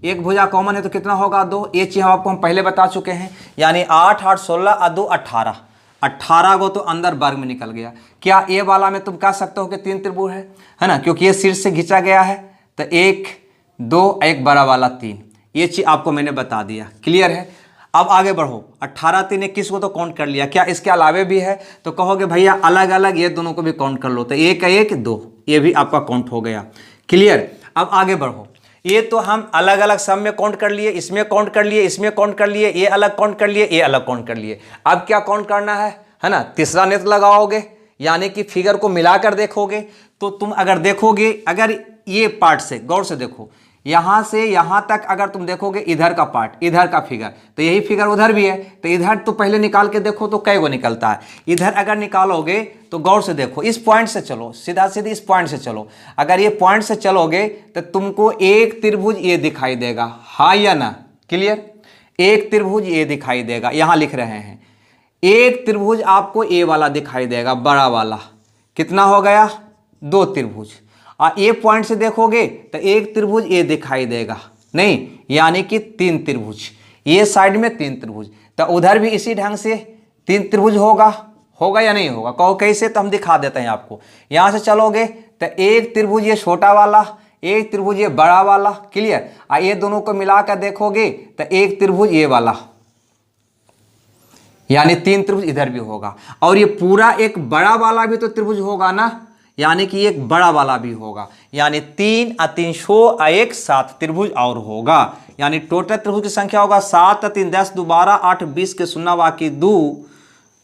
एक भुजा कॉमन है तो कितना होगा 2। ये चीज आपको हम पहले बता चुके हैं, यानी 8 8 16 और 2 18, 18 गो तो अंदर वर्ग में निकल गया। क्या ये वाला में तुम कह सकते हो कि 3 त्रिभुज है ना, क्योंकि ये सिर से खींचा गया है, तो 1 2 एक बड़ा वाला 3, ये चीज आपको मैंने बता दिया, क्लियर है। अब आगे बढ़ो, 18 3 21 को तो काउंट कर लिया। क्या इसके अलावे भी है, तो कहोगे भैया अलग अलग ये दोनों को भी काउंट कर लो, तो 1 1 2 ये भी आपका काउंट हो गया, क्लियर। अब आगे बढ़ो, ये तो हम अलग अलग सब में काउंट कर लिए, इसमें काउंट कर लिए, इसमें काउंट कर लिए, ये अलग काउंट कर लिए, ये अलग काउंट कर लिए। अब क्या काउंट करना है ना, तीसरा नेत्र लगाओगे, यानी कि फिगर को मिलाकर देखोगे। तो तुम अगर देखोगे, अगर ये पार्ट से गौर से देखो, यहां से यहां तक अगर तुम देखोगे इधर का पार्ट, इधर का फिगर, तो यही फिगर उधर भी है, तो इधर तो पहले निकाल के देखो तो कै गो निकलता है। इधर अगर निकालोगे तो गौर से देखो, इस पॉइंट से चलो, सीधा सीधी इस पॉइंट से चलो। अगर ये पॉइंट से चलोगे तो तुमको एक त्रिभुज ये दिखाई देगा, हाँ या ना, क्लियर। एक त्रिभुज ये दिखाई देगा, यहां लिख रहे हैं एक त्रिभुज आपको ये वाला दिखाई देगा, बड़ा वाला, कितना हो गया 2 त्रिभुज। और ये पॉइंट से देखोगे तो एक त्रिभुज ये दिखाई देगा नहीं, यानी कि 3 त्रिभुज, ये साइड में 3 त्रिभुज, तो उधर भी इसी ढंग से 3 त्रिभुज होगा या नहीं होगा, कहो कैसे, तो हम दिखा देते हैं आपको। यहां से चलोगे तो एक त्रिभुज ये छोटा वाला, एक त्रिभुज ये बड़ा वाला, क्लियर। और ये दोनों को मिलाकर देखोगे तो एक त्रिभुज ये वाला, यानी 3 त्रिभुज इधर भी होगा, और ये पूरा एक बड़ा वाला भी तो त्रिभुज होगा ना, यानी कि एक बड़ा वाला भी होगा, यानी 3 और 3 6 1 7 त्रिभुज और होगा। यानी टोटल त्रिभुज की संख्या होगा 7 और 3 10 2 12 8 20 के 0 बाकी 2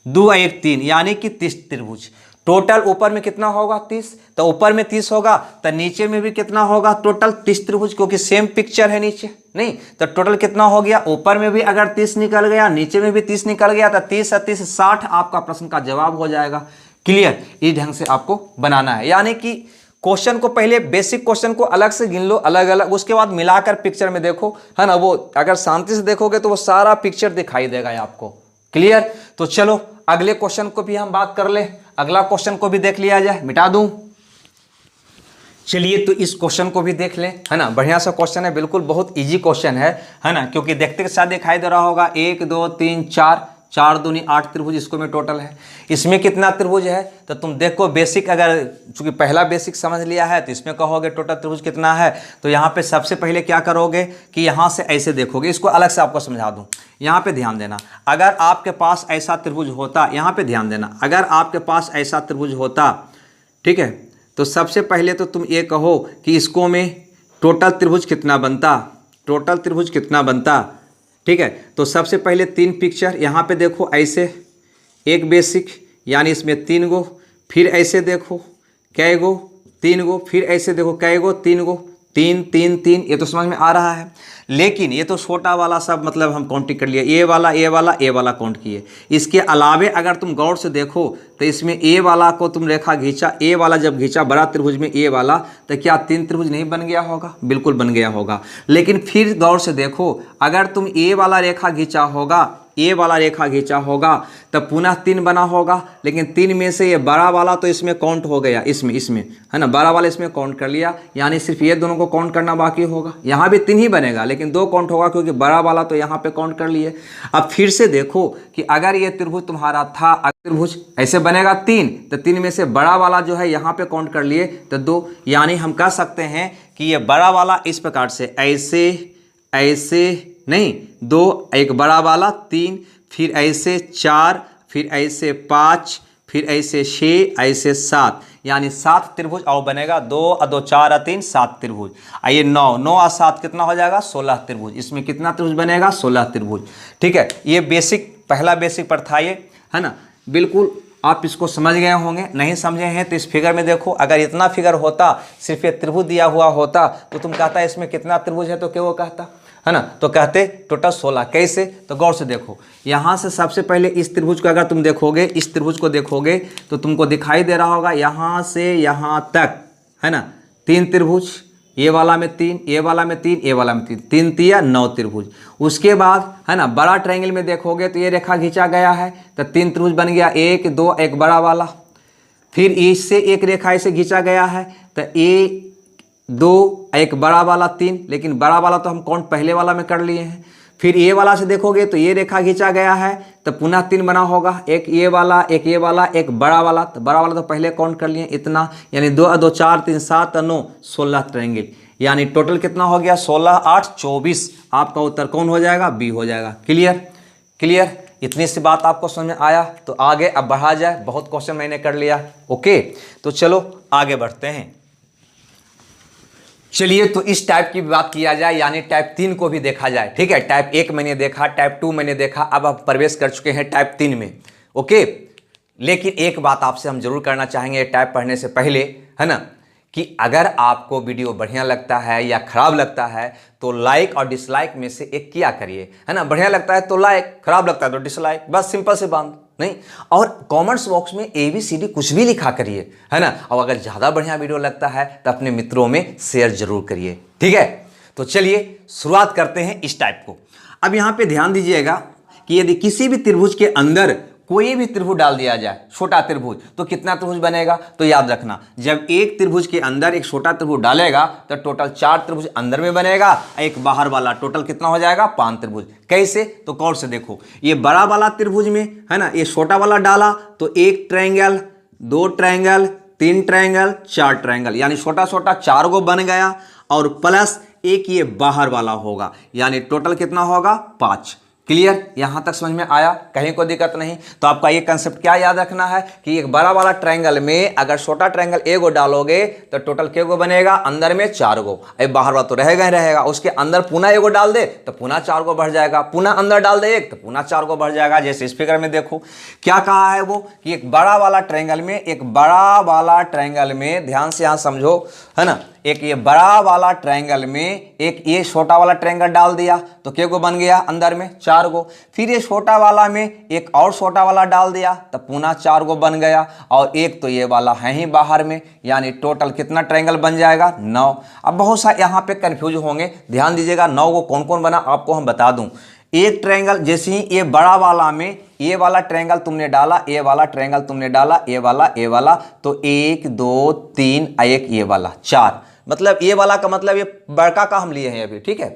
2 और 1 3, यानी कि 30 त्रिभुज। टोटल ऊपर में कितना होगा 30, तो ऊपर में 30 होगा तो नीचे में भी कितना होगा टोटल 30 त्रिभुज, क्योंकि सेम पिक्चर है नीचे नहीं, तो टोटल कितना हो गया, ऊपर में भी अगर 30 निकल गया नीचे में भी 30 निकल गया तो 30 और 30 60 आपका प्रश्न का जवाब हो जाएगा। क्लियर, इस ढंग से आपको बनाना है, यानी कि क्वेश्चन को पहले बेसिक क्वेश्चन को अलग से गिन लो अलग अलग, उसके बाद मिलाकर पिक्चर में देखो, है ना। वो अगर शांति से देखोगे तो वो सारा पिक्चर दिखाई देगा आपको। क्लियर, तो चलो अगले क्वेश्चन को भी हम बात कर ले, अगला क्वेश्चन को भी देख लिया जाए, मिटा दूं। चलिए तो इस क्वेश्चन को भी देख लें, है ना। बढ़िया सा क्वेश्चन है, बिल्कुल बहुत इजी क्वेश्चन है ना, क्योंकि देखते के साथ दिखाई दे रहा होगा 1 2 3 4 4 दूनी 8 त्रिभुज इसको में टोटल है। इसमें कितना त्रिभुज है तो तुम देखो, बेसिक अगर चूंकि पहला बेसिक समझ लिया है तो इसमें कहोगे टोटल त्रिभुज कितना है, तो यहाँ पे सबसे पहले क्या करोगे कि यहाँ से ऐसे देखोगे, इसको अलग से आपको समझा दूँ। यहाँ पे ध्यान देना, अगर आपके पास ऐसा त्रिभुज होता, यहाँ पे ध्यान देना, अगर आपके पास ऐसा त्रिभुज होता, ठीक है, तो सबसे पहले तो तुम ये कहो कि इसको में टोटल त्रिभुज कितना बनता, टोटल त्रिभुज कितना बनता, ठीक है। तो सबसे पहले 3 पिक्चर यहाँ पे देखो, ऐसे एक बेसिक, यानी इसमें 3 गो, फिर ऐसे देखो कै गो 3 गो, फिर ऐसे देखो कै गो 3 गो, 3 3 3, ये तो समझ में आ रहा है। लेकिन ये तो छोटा वाला सब मतलब हम काउंटिंग कर लिए, ए वाला ए वाला ए वाला काउंट किए। इसके अलावे अगर तुम गौर से देखो तो इसमें ए वाला को तुम रेखा खींचा, ए वाला जब खींचा बड़ा त्रिभुज में ए वाला, तो क्या 3 त्रिभुज नहीं बन गया होगा, बिल्कुल बन गया होगा। लेकिन फिर गौर से देखो, अगर तुम ए वाला रेखा खींचा होगा, ए वाला रेखा खींचा होगा तब पुनः 3 बना होगा, लेकिन 3 में से ये बड़ा वाला तो इसमें काउंट हो गया, इसमें है ना, बड़ा वाला इसमें काउंट कर लिया, यानी सिर्फ ये दोनों को काउंट करना बाकी होगा। यहाँ भी 3 ही बनेगा लेकिन 2 काउंट होगा, क्योंकि बड़ा वाला तो यहाँ पे काउंट कर लिए। अब फिर से देखो कि अगर ये त्रिभुज तुम्हारा था, त्रिभुज ऐसे बनेगा 3, तो 3 में से बड़ा वाला जो है यहाँ पे काउंट कर लिए तो 2, यानी हम कह सकते हैं कि ये बड़ा वाला इस प्रकार से ऐसे ऐसे नहीं 2, एक बड़ा वाला 3, फिर ऐसे 4, फिर ऐसे 5, फिर ऐसे 6, ऐसे 7, यानी 7 त्रिभुज और बनेगा। 2 और 2 4 और 3 7 त्रिभुज। आइए 9 9 और 7 कितना हो जाएगा 16 त्रिभुज। इसमें कितना त्रिभुज बनेगा 16 त्रिभुज। ठीक है, ये बेसिक पहला बेसिक पर था ये, है ना। बिल्कुल आप इसको समझ गए होंगे, नहीं समझे हैं तो इस फिगर में देखो, अगर इतना फिगर होता, सिर्फ ये त्रिभुज दिया हुआ होता तो तुम कहता इसमें कितना त्रिभुज है, तो क्या वो कहता, है ना, तो कहते टोटल 16। कैसे, तो गौर से देखो, यहाँ से सबसे पहले इस त्रिभुज को अगर तुम देखोगे, इस त्रिभुज को देखोगे तो तुमको दिखाई दे रहा होगा यहाँ से यहाँ तक, है ना, 3 त्रिभुज, ये वाला में 3, ये वाला में 3, ये वाला में 3, 3 तिया 9 त्रिभुज। उसके बाद है ना बड़ा ट्रायंगल में देखोगे तो ये रेखा खींचा गया है तो 3 त्रिभुज बन गया, 1 2 एक बड़ा वाला, फिर इससे एक रेखा इसे खींचा गया है तो 1 2 एक बड़ा वाला 3, लेकिन बड़ा वाला तो हम काउंट पहले वाला में कर लिए हैं। फिर ये वाला से देखोगे तो ये रेखा खींचा गया है तो पुनः 3 बना होगा, एक ये वाला एक ये वाला एक बड़ा वाला, तो बड़ा वाला तो पहले काउंट कर लिए इतना, यानी 2 2 4 3 7 9 16 ट्रायंगल, यानी टोटल कितना हो गया 16 8 24। आपका उत्तर कौन हो जाएगा, बी हो जाएगा। क्लियर क्लियर, इतनी सी बात आपको समझ में आया तो आगे अब बढ़ा जाए, बहुत क्वेश्चन मैंने कर लिया। ओके, तो चलो आगे बढ़ते हैं। चलिए तो इस टाइप की बात किया जाए, यानी टाइप 3 को भी देखा जाए। ठीक है, टाइप 1 मैंने देखा, टाइप 2 मैंने देखा, अब आप प्रवेश कर चुके हैं टाइप 3 में। ओके, लेकिन एक बात आपसे हम जरूर करना चाहेंगे टाइप पढ़ने से पहले, है ना, कि अगर आपको वीडियो बढ़िया लगता है या खराब लगता है तो लाइक और डिसलाइक में से एक किया करिए, है ना। बढ़िया लगता है तो लाइक, खराब लगता है तो डिसलाइक, बस सिंपल से बात नहीं। और कमेंट्स बॉक्स में ABCD कुछ भी लिखा करिए, है ना। और अगर ज़्यादा बढ़िया वीडियो लगता है तो अपने मित्रों में शेयर जरूर करिए। ठीक है, तो चलिए शुरुआत करते हैं इस टाइप को। अब यहाँ पे ध्यान दीजिएगा कि यदि किसी भी त्रिभुज के अंदर कोई भी त्रिभुज डाल दिया जाए, छोटा त्रिभुज, तो कितना त्रिभुज बनेगा, तो याद रखना जब एक त्रिभुज के अंदर एक छोटा त्रिभुज डालेगा तो टोटल 4 त्रिभुज अंदर में बनेगा, एक बाहर वाला, टोटल कितना हो जाएगा 5 त्रिभुज। कैसे, तो गौर से देखो, ये बड़ा वाला त्रिभुज में, है ना, ये छोटा वाला डाला तो 1 ट्रायंगल 2 ट्रायंगल 3 ट्रायंगल 4 ट्रायंगल, यानी छोटा छोटा 4 गो बन गया, और प्लस एक ये बाहर वाला होगा, यानी टोटल कितना होगा 5। क्लियर, यहां तक समझ में आया, कहीं कोई दिक्कत नहीं। तो आपका ये कंसेप्ट क्या याद रखना है कि एक बड़ा वाला ट्रायंगल में अगर छोटा ट्रायंगल ए गो डालोगे तो टोटल के गो बनेगा, अंदर में 4 गो, अब बाहर वाला तो रहेगा ही रहेगा, उसके अंदर पुनः एगो डाल दे तो पुनः 4 गो बढ़ जाएगा, पुनः अंदर डाल दे एक तो पुनः 4 गो बढ़ जाएगा। जैसे इस फिगर में देखो क्या कहा है वो कि एक बड़ा वाला ट्रायंगल में, एक बड़ा वाला ट्रायंगल में, ध्यान से यहां समझो, है ना, एक ये बड़ा वाला ट्रायंगल में एक ये छोटा वाला ट्रायंगल डाल दिया तो के गो बन गया, अंदर में 4 गो, फिर ये छोटा वाला में एक और छोटा वाला डाल दिया तो पुनः 4 गो बन गया, और एक तो ये वाला है ही बाहर में, यानी टोटल कितना ट्रायंगल बन जाएगा, 9। अब बहुत सा यहाँ पे कंफ्यूज होंगे, ध्यान दीजिएगा 9 गो कौन कौन बना आपको हम बता दूं। एक ट्रायंगल जैसे ही ये बड़ा वाला में ये वाला ट्रायंगल तुमने डाला, ये वाला ट्रायंगल तुमने डाला, ये वाला तो 1 2 3 एक ये वाला 4, मतलब ये वाला का मतलब ये बड़का का हम लिए हैं अभी, ठीक है।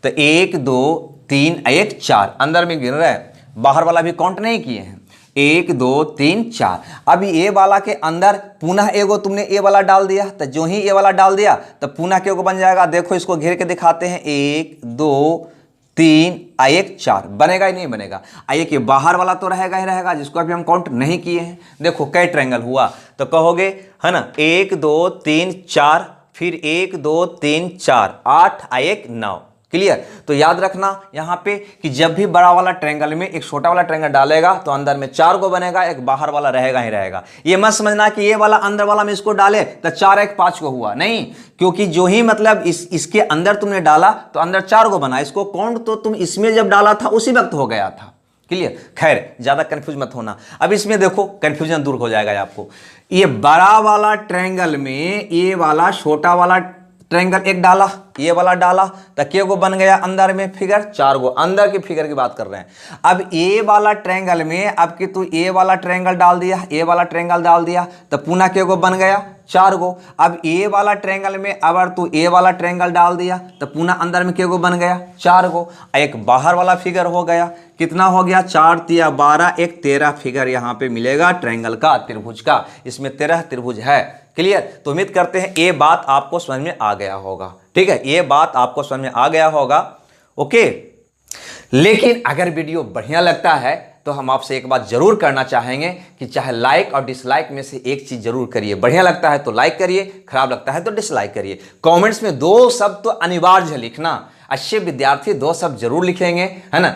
तो 1 2 3 एक 4 अंदर में गिन रहे हैं, बाहर वाला भी काउंट नहीं किए हैं, 1 2 3 4। अभी ये वाला के अंदर पुनः एगो तुमने ये वाला डाल दिया, तो जो ही ये वाला डाल दिया तो पुनः के बन जाएगा, देखो इसको घेर के दिखाते हैं, 1 2 3 एक 4 बनेगा ही नहीं बनेगा। एक ये बाहर वाला तो रहेगा ही रहेगा जिसको अभी हम काउंट नहीं किए हैं। देखो कई ट्रायंगल हुआ तो कहोगे, है ना, 1 2 3 4, फिर 1 2 3 4 8 एक 9। क्लियर, तो याद रखना यहाँ पे कि जब भी बड़ा वाला ट्रायंगल में एक छोटा वाला ट्रायंगल डालेगा तो अंदर में 4 गो बनेगा, एक बाहर वाला रहेगा ही रहेगा। ये मत समझना कि ये वाला अंदर वाला में इसको डाले तो 4 एक 5 को हुआ, नहीं, क्योंकि जो ही मतलब इसके अंदर तुमने डाला तो अंदर 4 गो बना, इसको काउंट तो तुम इसमें जब डाला था उसी वक्त हो गया था। क्लियर, खैर ज्यादा कंफ्यूज मत होना। अब इसमें देखो कंफ्यूजन दूर हो जाएगा आपको। ये बड़ा वाला ट्रायंगल में ये वाला छोटा वाला ट्रायंगल एक डाला, ये वाला डाला तो के गो बन गया, अंदर में फिगर 4 गो, अंदर की फिगर की बात कर रहे हैं। अब ये वाला ट्रायंगल में अब कि तू ये वाला ट्रायंगल डाल दिया, ये वाला ट्रायंगल डाल दिया तो पुनः के गो बन गया, 4 गो। अब ये वाला ट्रायंगल में अगर तू ये वाला ट्रायंगल डाल दिया तो पुनः अंदर में के गो बन गया, 4 गो। एक बाहर वाला फिगर हो गया, कितना हो गया, 4 3 12 एक 13 फिगर यहाँ पे मिलेगा ट्रायंगल का, त्रिभुज का। इसमें 13 त्रिभुज है। क्लियर, तो उम्मीद करते हैं ये बात आपको समझ में आ गया होगा, ठीक है, ये बात आपको समझ में आ गया होगा। ओके, लेकिन अगर वीडियो बढ़िया लगता है तो हम आपसे एक बात जरूर करना चाहेंगे कि चाहे लाइक और डिसलाइक में से एक चीज जरूर करिए। बढ़िया लगता है तो लाइक करिए, खराब लगता है तो डिसलाइक करिए। कमेंट्स में 2 शब्द तो अनिवार्य है लिखना, अच्छे विद्यार्थी 2 शब्द जरूर लिखेंगे, है ना।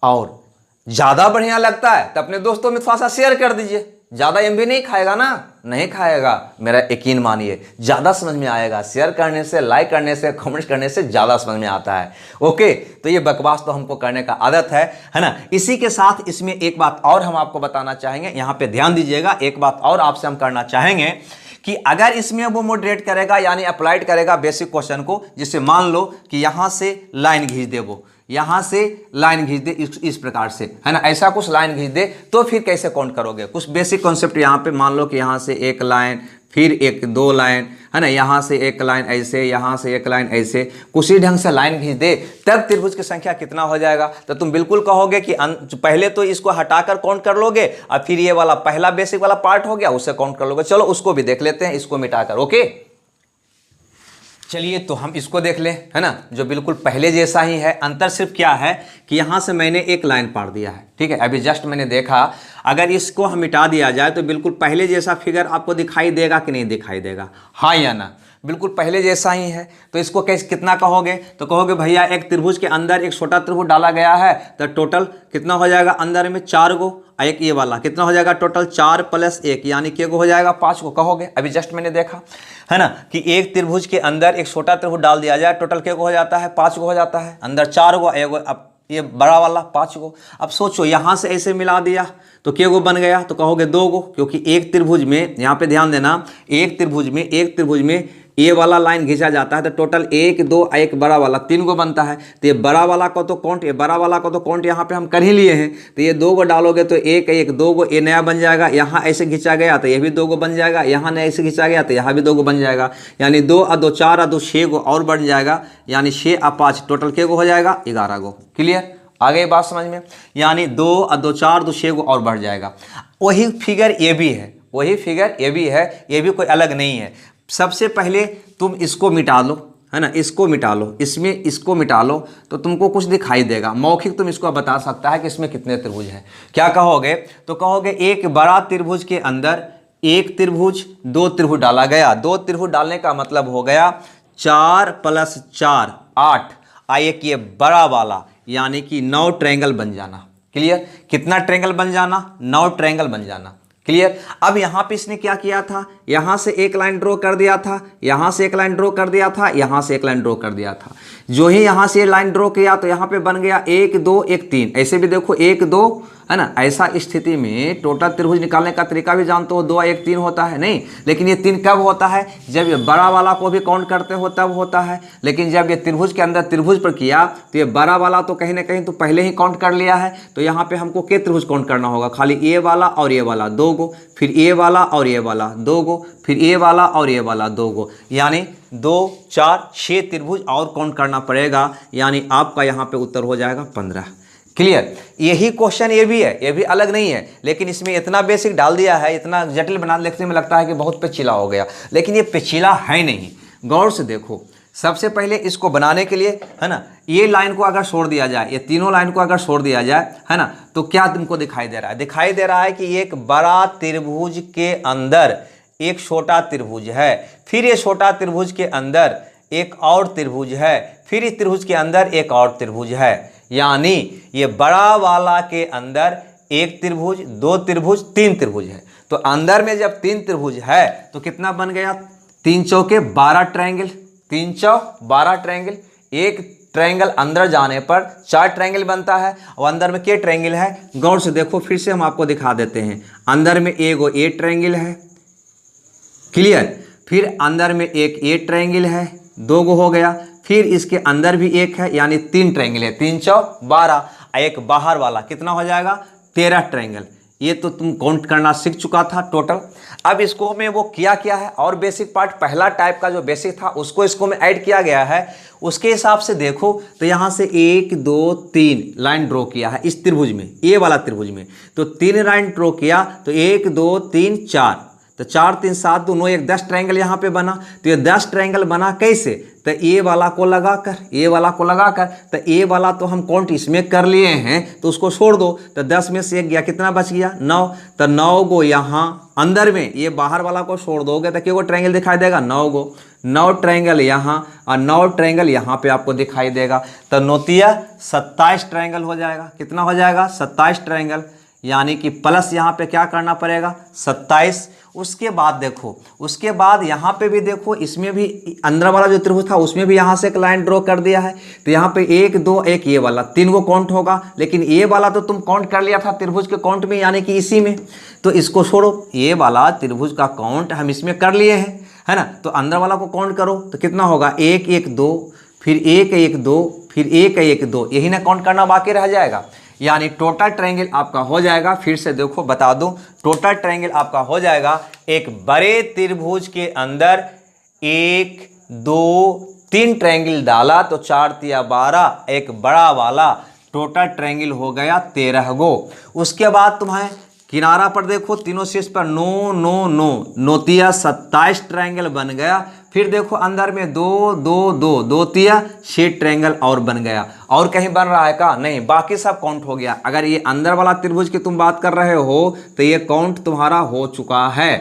और ज्यादा बढ़िया लगता है तो अपने दोस्तों में थोड़ा सा शेयर कर दीजिए, ज्यादा एमबी नहीं खाएगा ना, नहीं खाएगा, मेरा यकीन मानिए, ज्यादा समझ में आएगा। शेयर करने से, लाइक करने से, कमेंट्स करने से ज्यादा समझ में आता है। ओके, तो ये बकवास तो हमको करने का आदत है ना। इसी के साथ इसमें एक बात और हम आपको बताना चाहेंगे, यहां पे ध्यान दीजिएगा। एक बात और आपसे हम करना चाहेंगे कि अगर इसमें वो मॉडरेट करेगा यानी अप्लाइड करेगा बेसिक क्वेश्चन को, जिससे मान लो कि यहां से लाइन खींच दे, वो यहां से लाइन खींच दे इस प्रकार से, है ना, ऐसा कुछ लाइन खींच दे, तो फिर कैसे काउंट करोगे। कुछ बेसिक कॉन्सेप्ट यहां पे मान लो कि यहां से एक लाइन, फिर एक 2 लाइन, है ना, यहां से एक लाइन ऐसे, यहां से एक लाइन ऐसे, उसी ढंग से लाइन खींच दे, तब त्रिभुज की संख्या कितना हो जाएगा। तो तुम बिल्कुल कहोगे कि पहले तो इसको हटाकर काउंट कर लोगे, और फिर ये वाला पहला बेसिक वाला पार्ट हो गया उससे काउंट कर लोगे। चलो उसको भी देख लेते हैं, इसको मिटाकर। ओके, चलिए तो हम इसको देख लें, है ना, जो बिल्कुल पहले जैसा ही है। अंतर सिर्फ क्या है कि यहां से मैंने एक लाइन पार दिया है, ठीक है, अभी जस्ट मैंने देखा। अगर इसको हम मिटा दिया जाए तो बिल्कुल पहले जैसा फिगर आपको दिखाई देगा कि नहीं दिखाई देगा, हाँ या ना, बिल्कुल पहले जैसा ही है। तो इसको कैसे कितना कहोगे, तो कहोगे भैया एक त्रिभुज के अंदर एक छोटा त्रिभुज डाला गया है तो टोटल कितना हो जाएगा, अंदर में 4 गो, एक ये वाला कितना हो जाएगा, टोटल 4 + 1 यानी के गो हो जाएगा, 5 गो कहोगे। अभी जस्ट मैंने देखा, है ना, कि एक त्रिभुज के अंदर एक छोटा त्रिभुज डाल दिया जाए, टोटल के गो हो जाता है, 5 गो हो जाता है, अंदर 4 गो, एगो अब ये बड़ा वाला 5 गो। अब सोचो यहां से ऐसे मिला दिया तो के गो बन गया, तो कहोगे 2 गो, क्योंकि एक त्रिभुज में, यहाँ पे ध्यान देना, एक त्रिभुज में ये वाला लाइन खींचा जाता है तो टोटल 1 2 एक बड़ा वाला 3 गो बनता है। तो ये बड़ा वाला को तो काउंट, ये बड़ा वाला को तो काउंट यहाँ पे हम कर ही लिए हैं। तो ये 2 गो डालोगे तो 1 1 2 गो, ये नया बन जाएगा। यहाँ ऐसे खींचा गया तो ये भी 2 गो बन जाएगा, यहाँ नया ऐसे खींचा गया तो यहाँ भी 2 गो बन जाएगा, यानी 2 और 2 4 और 2 6 गो और बन जाएगा, यानी 6 और 5 टोटल के गो हो जाएगा 11 गो। क्लियर, आगे बात समझ में, यानी 2 और 2 4 2 6 गो और बढ़ जाएगा। वही फिगर ये भी है, वही फिगर ये भी है, ये भी कोई अलग नहीं है। सबसे पहले तुम इसको मिटा लो, है ना, इसको मिटा लो, इसमें इसको मिटा लो तो तुमको कुछ दिखाई देगा। मौखिक तुम इसको बता सकता है कि इसमें कितने त्रिभुज हैं। क्या कहोगे, तो कहोगे एक बड़ा त्रिभुज के अंदर एक त्रिभुज, दो त्रिभुज डाला गया। दो त्रिभुज डालने का मतलब हो गया 4 + 4 8, एक ये बड़ा वाला यानी कि 9 ट्रायंगल बन जाना। क्लियर, कितना ट्रायंगल बन जाना, 9 ट्रायंगल बन जाना। क्लियर। अब यहां पे इसने क्या किया था, यहां से एक लाइन ड्रॉ कर दिया था, यहां से एक लाइन ड्रॉ कर दिया था, यहां से एक लाइन ड्रॉ कर दिया था। जो ही यहां से लाइन ड्रॉ किया तो यहां पे बन गया 1 2 1 3। ऐसे भी देखो 1 2, है ना। ऐसा स्थिति में टोटल त्रिभुज निकालने का तरीका भी जानते हो, 2 1 3 होता है नहीं, लेकिन ये 3 कब होता है, जब ये बड़ा वाला को भी काउंट करते हो तब होता है। लेकिन जब ये त्रिभुज के अंदर त्रिभुज पर किया तो ये बड़ा वाला तो कहीं ना कहीं तो पहले ही काउंट कर लिया है। तो यहाँ पे हमको के त्रिभुज काउंट करना होगा, खाली ए वाला और ये वाला 2 गो, फिर ए वाला और ये वाला 2 गो, फिर ए वाला और ये वाला 2 गो, यानी 2 4 6 त्रिभुज और काउंट करना पड़ेगा। यानी आपका यहाँ पे उत्तर हो जाएगा 15। क्लियर। यही क्वेश्चन ये भी है, ये भी अलग नहीं है, लेकिन इसमें इतना बेसिक डाल दिया है, इतना जटिल बना लिखने में लगता है कि बहुत पेचीला हो गया, लेकिन ये पेचीला है नहीं। गौर से देखो, सबसे पहले इसको बनाने के लिए, है ना, ये लाइन को अगर छोड़ दिया जाए, ये तीनों लाइन को अगर छोड़ दिया जाए, है ना, तो क्या तुमको दिखाई दे रहा है, दिखाई दे रहा है कि एक बड़ा त्रिभुज के अंदर एक छोटा त्रिभुज है, फिर ये छोटा त्रिभुज के अंदर एक और त्रिभुज है, फिर इस त्रिभुज के अंदर एक और त्रिभुज है। यानी ये बड़ा वाला के अंदर एक त्रिभुज, 2 त्रिभुज, 3 त्रिभुज है। तो अंदर में जब 3 त्रिभुज है तो कितना बन गया, 3 चौके 12 ट्रायंगल, 3 चौक 12 ट्रायंगल। एक ट्रायंगल अंदर जाने पर 4 ट्रायंगल बनता है, और अंदर में के ट्रायंगल है, गौर से देखो, फिर से हम आपको दिखा देते हैं। अंदर में एगो ए ट्रायंगल है, क्लियर। फिर अंदर में एक ए ट्रायंगल है, 2 गो हो गया। फिर इसके अंदर भी एक है, यानी 3 ट्रायंगल है, 3 चौक 12। एक बाहर वाला कितना हो जाएगा, 13 ट्रायंगल। ये तो तुम काउंट करना सीख चुका था टोटल। अब इसको में वो किया है, और बेसिक पार्ट पहला टाइप का जो बेसिक था उसको इसको में ऐड किया गया है। उसके हिसाब से देखो तो यहाँ से 1 2 3 लाइन ड्रॉ किया है इस त्रिभुज में, ये वाला त्रिभुज में। तो 3 लाइन ड्रॉ किया तो 1 2 3 4, तो 4 3 7 2 9 1 10 ट्रायंगल यहाँ पे बना। तो ये 10 ट्रायंगल बना कैसे, तो ए वाला को लगाकर, ए वाला को लगाकर, तो ए वाला तो हम काउंट इसमें कर लिए हैं, तो उसको छोड़ दो। तो 10 में से 1 गया, कितना बच गया 9। तो 9 गो यहाँ अंदर में, ये बाहर वाला को छोड़ दोगे तो क्या ट्रायंगल दिखाई देगा, 9 गो, 9 ट्रायंगल यहाँ और 9 ट्रायंगल यहाँ पे आपको दिखाई देगा। तो नौतिया 27 ट्रायंगल हो जाएगा। कितना हो जाएगा, 27 ट्रायंगल, यानी कि प्लस यहाँ पे क्या करना पड़ेगा, 27। उसके बाद देखो, उसके बाद यहाँ पे भी देखो, इसमें भी अंदर वाला जो त्रिभुज था उसमें भी यहाँ से एक लाइन ड्रॉ कर दिया है। तो यहाँ पे 1 2 1 ये वाला 3 गो काउंट होगा, लेकिन ये वाला तो तुम काउंट कर लिया था त्रिभुज के काउंट में, यानी कि इसी में। तो इसको छोड़ो, ये वाला त्रिभुज का काउंट हम इसमें कर लिए हैं, है ना। तो अंदर वाला को काउंट करो तो कितना होगा, 1 1 2, फिर 1 1 2, फिर 1 1 2, यही ना काउंट करना बाकी रह जाएगा। यानी टोटल ट्रायंगल आपका हो जाएगा, फिर से देखो बता दूं, टोटल ट्रायंगल आपका हो जाएगा एक बड़े त्रिभुज के अंदर 1 2 3 ट्रायंगल डाला तो 4 3 12, एक बड़ा वाला, टोटल ट्रायंगल हो गया 13 गो। उसके बाद तुम्हें किनारा पर देखो, तीनों शीर्ष पर 9 9 9, नौतिया 27 ट्रायंगल बन गया। फिर देखो अंदर में 2 2 2, 2 तिया 6 ट्रायंगल और बन गया। और कहीं बन रहा है का, नहीं, बाकी सब काउंट हो गया। अगर ये अंदर वाला त्रिभुज की तुम बात कर रहे हो तो ये काउंट तुम्हारा हो चुका है,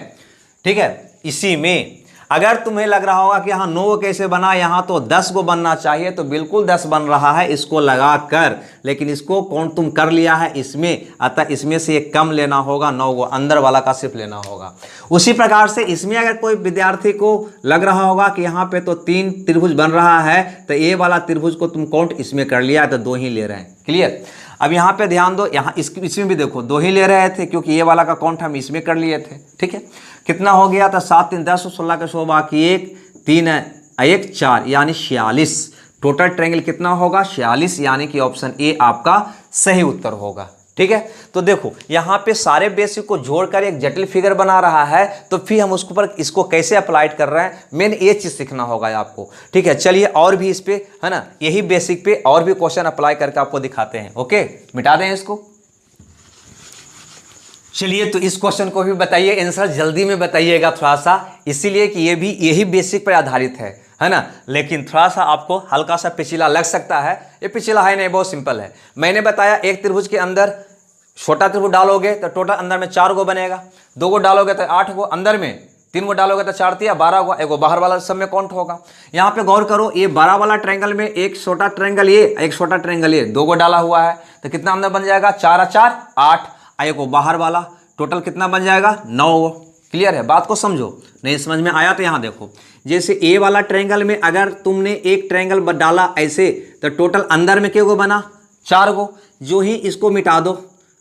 ठीक है। इसी में अगर तुम्हें लग रहा होगा कि यहाँ 9 कैसे बना, यहाँ तो 10 गो बनना चाहिए, तो बिल्कुल 10 बन रहा है इसको लगा कर, लेकिन इसको काउंट तुम कर लिया है इसमें, अतः इसमें से एक कम लेना होगा, 9 गो अंदर वाला का सिर्फ लेना होगा। उसी प्रकार से इसमें अगर कोई विद्यार्थी को लग रहा होगा कि यहाँ पे तो 3 त्रिभुज बन रहा है, तो ये वाला त्रिभुज को तुम काउंट इसमें कर लिया, तो 2 ही ले रहे हैं। क्लियर। अब यहाँ पे ध्यान दो, यहाँ इसमें भी देखो 2 ही ले रहे थे, क्योंकि ये वाला का काउंट हम इसमें कर लिए थे, ठीक है। कितना हो गया था, 7 3 10, 16 के 100 बाकी 1 3 1 4, यानी 46। टोटल ट्रायंगल कितना होगा, 46, यानी कि ऑप्शन ए आपका सही उत्तर होगा, ठीक है। तो देखो यहाँ पे सारे बेसिक को जोड़कर एक जटिल फिगर बना रहा है, तो फिर हम उसके ऊपर इसको कैसे अप्लाइड कर रहे हैं, मेन ये चीज़ सीखना होगा आपको, ठीक है। चलिए और भी इस पे, है ना, यही बेसिक पे और भी क्वेश्चन अप्लाई करके आपको दिखाते हैं। ओके, मिटा दें इसको। चलिए, तो इस क्वेश्चन को भी बताइए, आंसर जल्दी में बताइएगा थोड़ा सा, इसीलिए कि ये भी यही बेसिक पर आधारित है है ना, लेकिन थोड़ा सा आपको हल्का सा पिछला लग सकता है। ये पिछला है नहीं, बहुत सिंपल है। मैंने बताया एक त्रिभुज के अंदर छोटा त्रिभुज डालोगे तो टोटल अंदर में 4 गो बनेगा, 2 गो डालोगे तो 8 गो, अंदर में 3 गो डालोगे तो 4 तिया 12 गो, एक गो बाहर वाला सब में काउंट होगा। यहाँ पे गौर करो, ये 12 वाला ट्रायंगल में एक छोटा ट्रायंगल ये, एक छोटा ट्रायंगल ये, 2 गो डाला हुआ है तो कितना अंदर बन जाएगा, 4 और 4 8, एक गो बाहर वाला, टोटल कितना बन जाएगा, 9 गो। क्लियर है, बात को समझो। नहीं समझ में आया तो यहाँ देखो, जैसे ए वाला ट्रायंगल में अगर तुमने एक ट्रायंगल डाला ऐसे तो टोटल अंदर में क्या गो बना, 4 गो। जो ही इसको मिटा दो,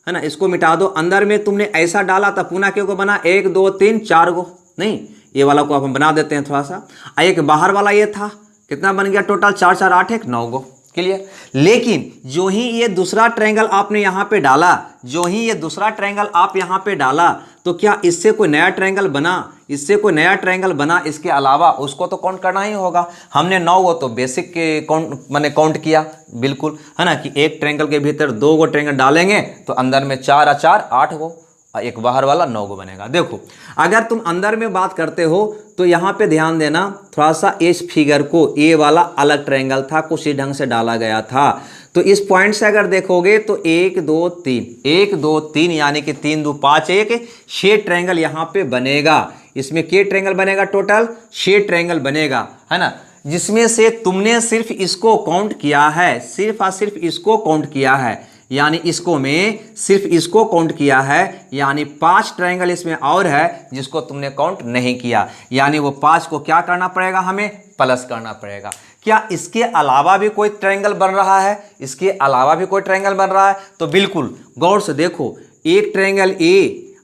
है ना, इसको मिटा दो, अंदर में तुमने ऐसा डाला तो पुनः क्या गो बना, 1 2 3 4 गो। नहीं, ये वाला को आप हम बना देते हैं थोड़ा सा। एक बाहर वाला ये था, कितना बन गया टोटल, 4 4 8 1 9 गो। क्लियर। लेकिन जो ही ये दूसरा ट्रायंगल आपने यहाँ पे डाला, जो ही ये दूसरा ट्रायंगल आप यहाँ पे डाला, तो क्या इससे कोई नया ट्रायंगल बना, इससे कोई नया ट्रायंगल बना इसके अलावा, उसको तो काउंट करना ही होगा। हमने 9 गो तो बेसिक के काउंट मैंने काउंट किया, बिल्कुल, है ना, कि एक ट्रायंगल के भीतर 2 गो ट्रायंगल डालेंगे तो अंदर में 4 और 4 8 गो, एक बाहर वाला 9 गो बनेगा। देखो, अगर तुम अंदर में बात करते हो तो यहाँ पे ध्यान देना थोड़ा सा, इस फिगर को ये वाला अलग ट्रायंगल था, कुछ इस ढंग से डाला गया था। तो इस पॉइंट से अगर देखोगे तो 1 2 3 1 2 3 यानी कि 3 2 5 1 6 ट्रायंगल यहाँ पे बनेगा। इसमें के ट्रायंगल बनेगा, टोटल 6 ट्रायंगल बनेगा, है ना, जिसमें से तुमने सिर्फ इसको काउंट किया है, सिर्फ और सिर्फ इसको काउंट किया है, यानी इसको में सिर्फ इसको काउंट किया है, यानी 5 ट्रायंगल इसमें और है जिसको तुमने काउंट नहीं किया, यानी वो 5 को क्या करना पड़ेगा, हमें प्लस करना पड़ेगा। क्या इसके अलावा भी कोई ट्रायंगल बन रहा है, इसके अलावा भी कोई ट्रायंगल बन रहा है? तो बिल्कुल गौर से देखो, एक ट्रायंगल ए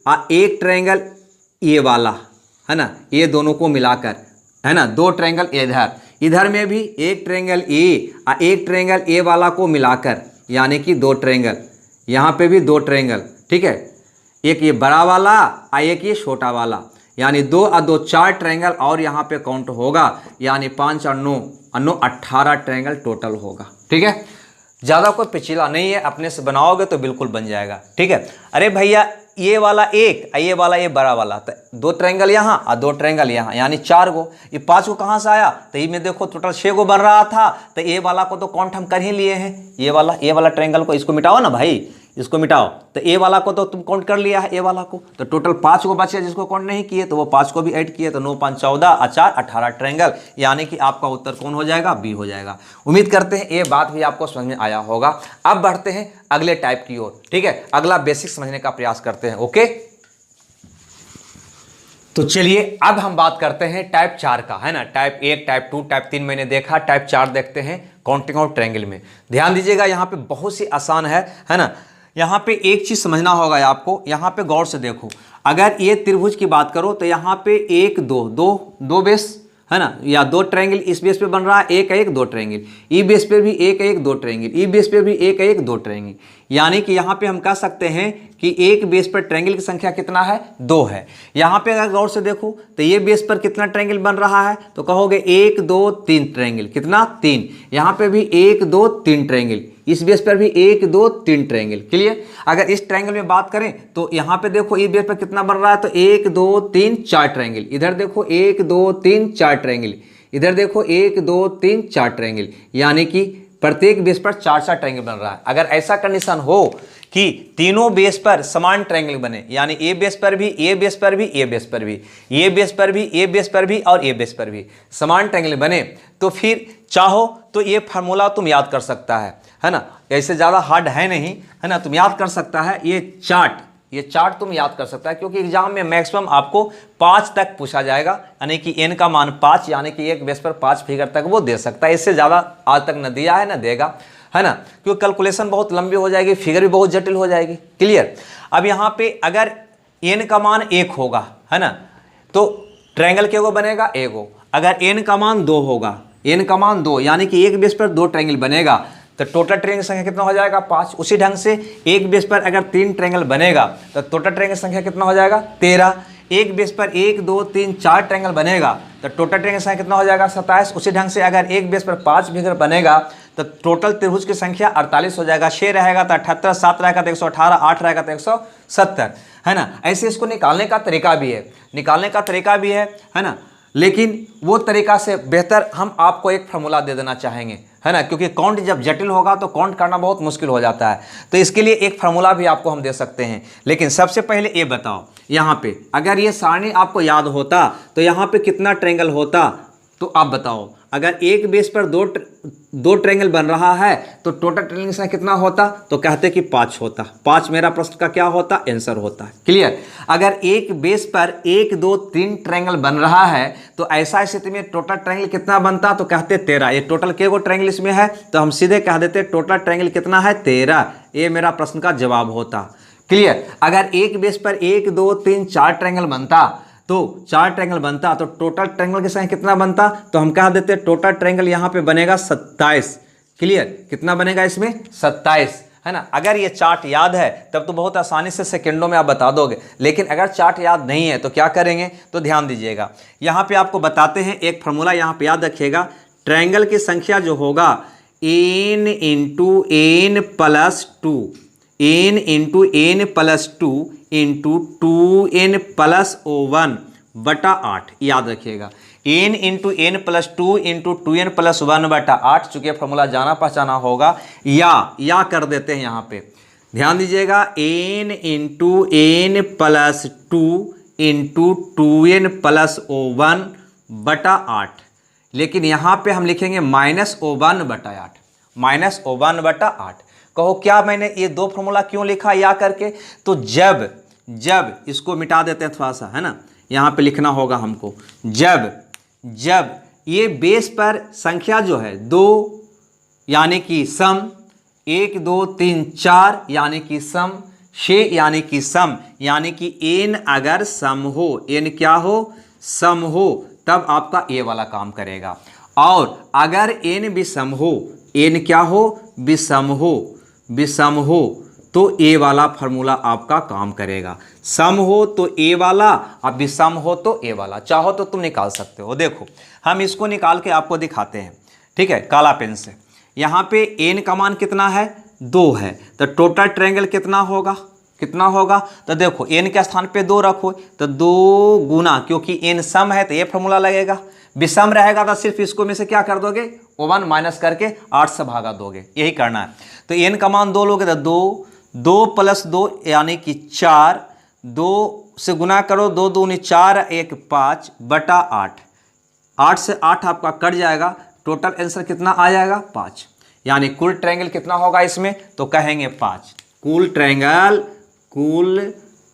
और एक ट्रायंगल ए वाला, है ना, ये दोनों को मिलाकर, है ना, 2 ट्रायंगल इधर, इधर में भी एक ट्रायंगल ए और एक ट्रायंगल ए वाला को मिलाकर, यानी कि 2 ट्रायंगल, यहाँ पे भी 2 ट्रायंगल, ठीक है, एक ये बड़ा वाला और एक ये छोटा वाला, यानी 2 और 2 4 ट्रायंगल और यहाँ पे काउंट होगा, यानी 5 और 9 18 ट्रायंगल टोटल होगा। ठीक है, ज़्यादा कोई पिछला नहीं है, अपने से बनाओगे तो बिल्कुल बन जाएगा। ठीक है, अरे भैया ये वाला एक, ये वाला, ये बड़ा वाला, तो 2 ट्रायंगल यहाँ और 2 ट्रायंगल यहाँ, यानी 4 गो। ये 5 गो कहाँ से आया, तो ये में देखो टोटल 6 गो बन रहा था, तो ये वाला को तो काउंट हम कर ही लिए हैं। ये वाला ट्रायंगल को इसको मिटाओ ना भाई, इसको मिटाओ, तो ए वाला को तो तुम काउंट कर लिया है, ए वाला को, तो टोटल 5 गो बचे जिसको काउंट नहीं किए, तो वो 5 को भी ऐड किए, तो 9 5 14 और 4 18 ट्रायंगल, यानी कि आपका उत्तर कौन हो जाएगा, बी हो जाएगा। उम्मीद करते हैं ये बात भी आपको समझ में आया होगा। अब बढ़ते हैं अगले टाइप की ओर। ठीक है, अगला बेसिक समझने का प्रयास करते हैं। ओके, तो चलिए अब हम बात करते हैं टाइप 4 का, है ना। टाइप 1, टाइप 2, टाइप 3 मैंने देखा, टाइप 4 देखते हैं काउंटिंग ऑफ ट्रायंगल में। ध्यान दीजिएगा, यहाँ पे बहुत सी आसान है ना। यहाँ पे एक चीज समझना होगा आपको, यहाँ पे गौर से देखो, अगर ये त्रिभुज की बात करो तो यहाँ पे 1 2 बेस, है ना, या 2 ट्रायंगल इस बेस पे बन रहा है, 1 1 2 ट्रायंगल, ई बेस पे भी 1 1 2 ट्रायंगल, ई बेस पे भी 1 1 2 ट्रायंगल, यानी कि यहाँ पे हम कह सकते हैं कि एक बेस पर ट्रायंगल की संख्या कितना है, 2 है। यहाँ पे अगर गौर से देखो तो ये बेस पर कितना ट्रायंगल बन रहा है, तो कहोगे 1 2 3 ट्रायंगल, कितना 3, यहाँ पे भी 1 2 3 ट्रायंगल, इस बेस पर भी 1 2 3 ट्रायंगल। क्लियर। अगर इस ट्रायंगल में बात करें तो यहाँ पे देखो इस बेस पर कितना बन रहा है, तो 1 2 3 4 ट्रायंगल, इधर देखो 1 2 3 4 ट्रायंगल, इधर देखो 1 2 3 4 ट्रायंगल, यानी कि प्रत्येक बेस पर 4 4 ट्रायंगल बन रहा है। अगर ऐसा कंडीशन हो कि तीनों बेस पर समान ट्रायंगल बने, यानी ए बेस पर भी, ए बेस पर भी, ए बेस पर भी, ए बेस पर भी, ए बेस पर भी और ए बेस पर भी समान ट्रायंगल बने, तो फिर चाहो तो ये फार्मूला तुम याद कर सकता है ना। ऐसे ज़्यादा हार्ड है नहीं, है ना, तुम याद कर सकता है। ये चार्ट तुम याद कर सकता है, क्योंकि एग्जाम में मैक्सिमम आपको 5 तक पूछा जाएगा, यानी कि n का मान 5, यानी कि एक बेस पर 5 फिगर तक वो दे सकता है। इससे ज़्यादा आज तक न दिया है न देगा, है ना, क्योंकि कैलकुलेशन बहुत लंबी हो जाएगी, फिगर भी बहुत जटिल हो जाएगी। क्लियर। अब यहाँ पे अगर n का मान 1 होगा, है ना, तो ट्रायंगल के गो बनेगा, एगो। अगर n का मान 2 होगा, n का मान 2, यानी कि एक बेस पर 2 ट्रायंगल बनेगा, तो टोटल ट्रायंगल संख्या कितना हो जाएगा, 5। उसी ढंग से एक बेस पर अगर 3 ट्रायंगल बनेगा तो टोटल ट्रायंगल संख्या कितना हो जाएगा, 13। एक बेस पर 1 2 3 4 ट्रायंगल बनेगा तो टोटल ट्रायंगल संख्या कितना हो जाएगा, 27। उसी ढंग से अगर एक बेस पर 5 फिगर बनेगा तो टोटल त्रिभुज की संख्या 48 हो जाएगा। 6 रहेगा तो 78, 7 रहेगा तो 118, 8 रहेगा तो 170, है ना। ऐसे इसको निकालने का तरीका भी है, है ना। लेकिन वो तरीका से बेहतर हम आपको एक फार्मूला दे देना चाहेंगे, है ना, क्योंकि काउंट जब जटिल होगा तो काउंट करना बहुत मुश्किल हो जाता है। तो इसके लिए एक फार्मूला भी आपको हम दे सकते हैं। लेकिन सबसे पहले ये बताओ, यहाँ पे अगर ये सारणी आपको याद होता तो यहाँ पे कितना ट्रायंगल होता, तो आप बताओ। अगर एक बेस पर दो ट्रायंगल बन रहा है तो टोटल ट्रायंगल की संख्या कितना होता, तो कहते कि 5 होता। 5 मेरा प्रश्न का क्या होता, आंसर होता। क्लियर। अगर एक बेस पर 1 2 3 ट्रायंगल बन रहा है तो ऐसा स्थिति में टोटल ट्रायंगल कितना बनता, तो कहते 13। ये टोटल के गो ट्रायंगल इसमें है, तो हम सीधे कह देते टोटल ट्रायंगल कितना है, 13। ये मेरा प्रश्न का जवाब होता। क्लियर। अगर एक बेस पर 1 2 3 4 ट्रायंगल बनता, तो 4 ट्रायंगल बनता तो टोटल ट्रायंगल की संख्या कितना बनता, तो हम कह देते टोटल ट्रायंगल यहाँ पे बनेगा 27। क्लियर। कितना बनेगा इसमें, 27, है ना। अगर ये चार्ट याद है तब तो बहुत आसानी से सेकंडों में आप बता दोगे, लेकिन अगर चार्ट याद नहीं है तो क्या करेंगे, तो ध्यान दीजिएगा। यहाँ पे आपको बताते हैं एक फार्मूला, यहाँ पे याद रखिएगा। ट्रायंगल की संख्या जो होगा n into n plus 2, n into n plus 2 into 2n plus 1 बटा 8, याद रखिएगा। n into n plus 2 into 2n plus 1 बटा 8, चूंकि फॉर्मूला जाना पहचाना होगा, या कर देते हैं यहाँ पे। ध्यान दीजिएगा, n into n plus 2 into 2n plus 1 बटा 8, लेकिन यहाँ पे हम लिखेंगे -1 बटा 8, -1 बटा 8। कहो क्या मैंने ये दो फॉर्मूला क्यों लिखा या करके, तो जब इसको मिटा देते हैं थोड़ा सा, है ना, यहाँ पे लिखना होगा हमको। जब ये बेस पर संख्या जो है 2 यानी कि सम, 1 2 3 4 यानी कि सम, 6 यानी कि सम, यानी कि n अगर सम हो, n क्या हो, सम हो, तब आपका ये वाला काम करेगा। और अगर n विषम हो, n क्या हो, विषम हो, तो ए वाला फार्मूला आपका काम करेगा। सम हो तो ए वाला, अब विषम हो तो ए वाला। चाहो तो तुम निकाल सकते हो। देखो हम इसको निकाल के आपको दिखाते हैं, ठीक है, काला पेन से। यहाँ पे n का मान कितना है, 2 है, तो टोटल ट्रायंगल कितना होगा, तो देखो n के स्थान पे 2 रखो, तो 2 गुना, क्योंकि n सम है तो ये फार्मूला लगेगा। विषम रहेगा तो सिर्फ इसको में से क्या कर दोगे, 1 माइनस करके 8 से भागा दोगे, यही करना है। तो n का मान 2 लोगे तो 2 प्लस 2 यानी कि 4, 2 से गुना करो, 2 दूनी 4, 1 5 बटा 8, 8 से 8 आपका कट जाएगा, टोटल आंसर कितना आ जाएगा, 5। यानी कुल ट्रायंगल कितना होगा इसमें, तो कहेंगे 5। कुल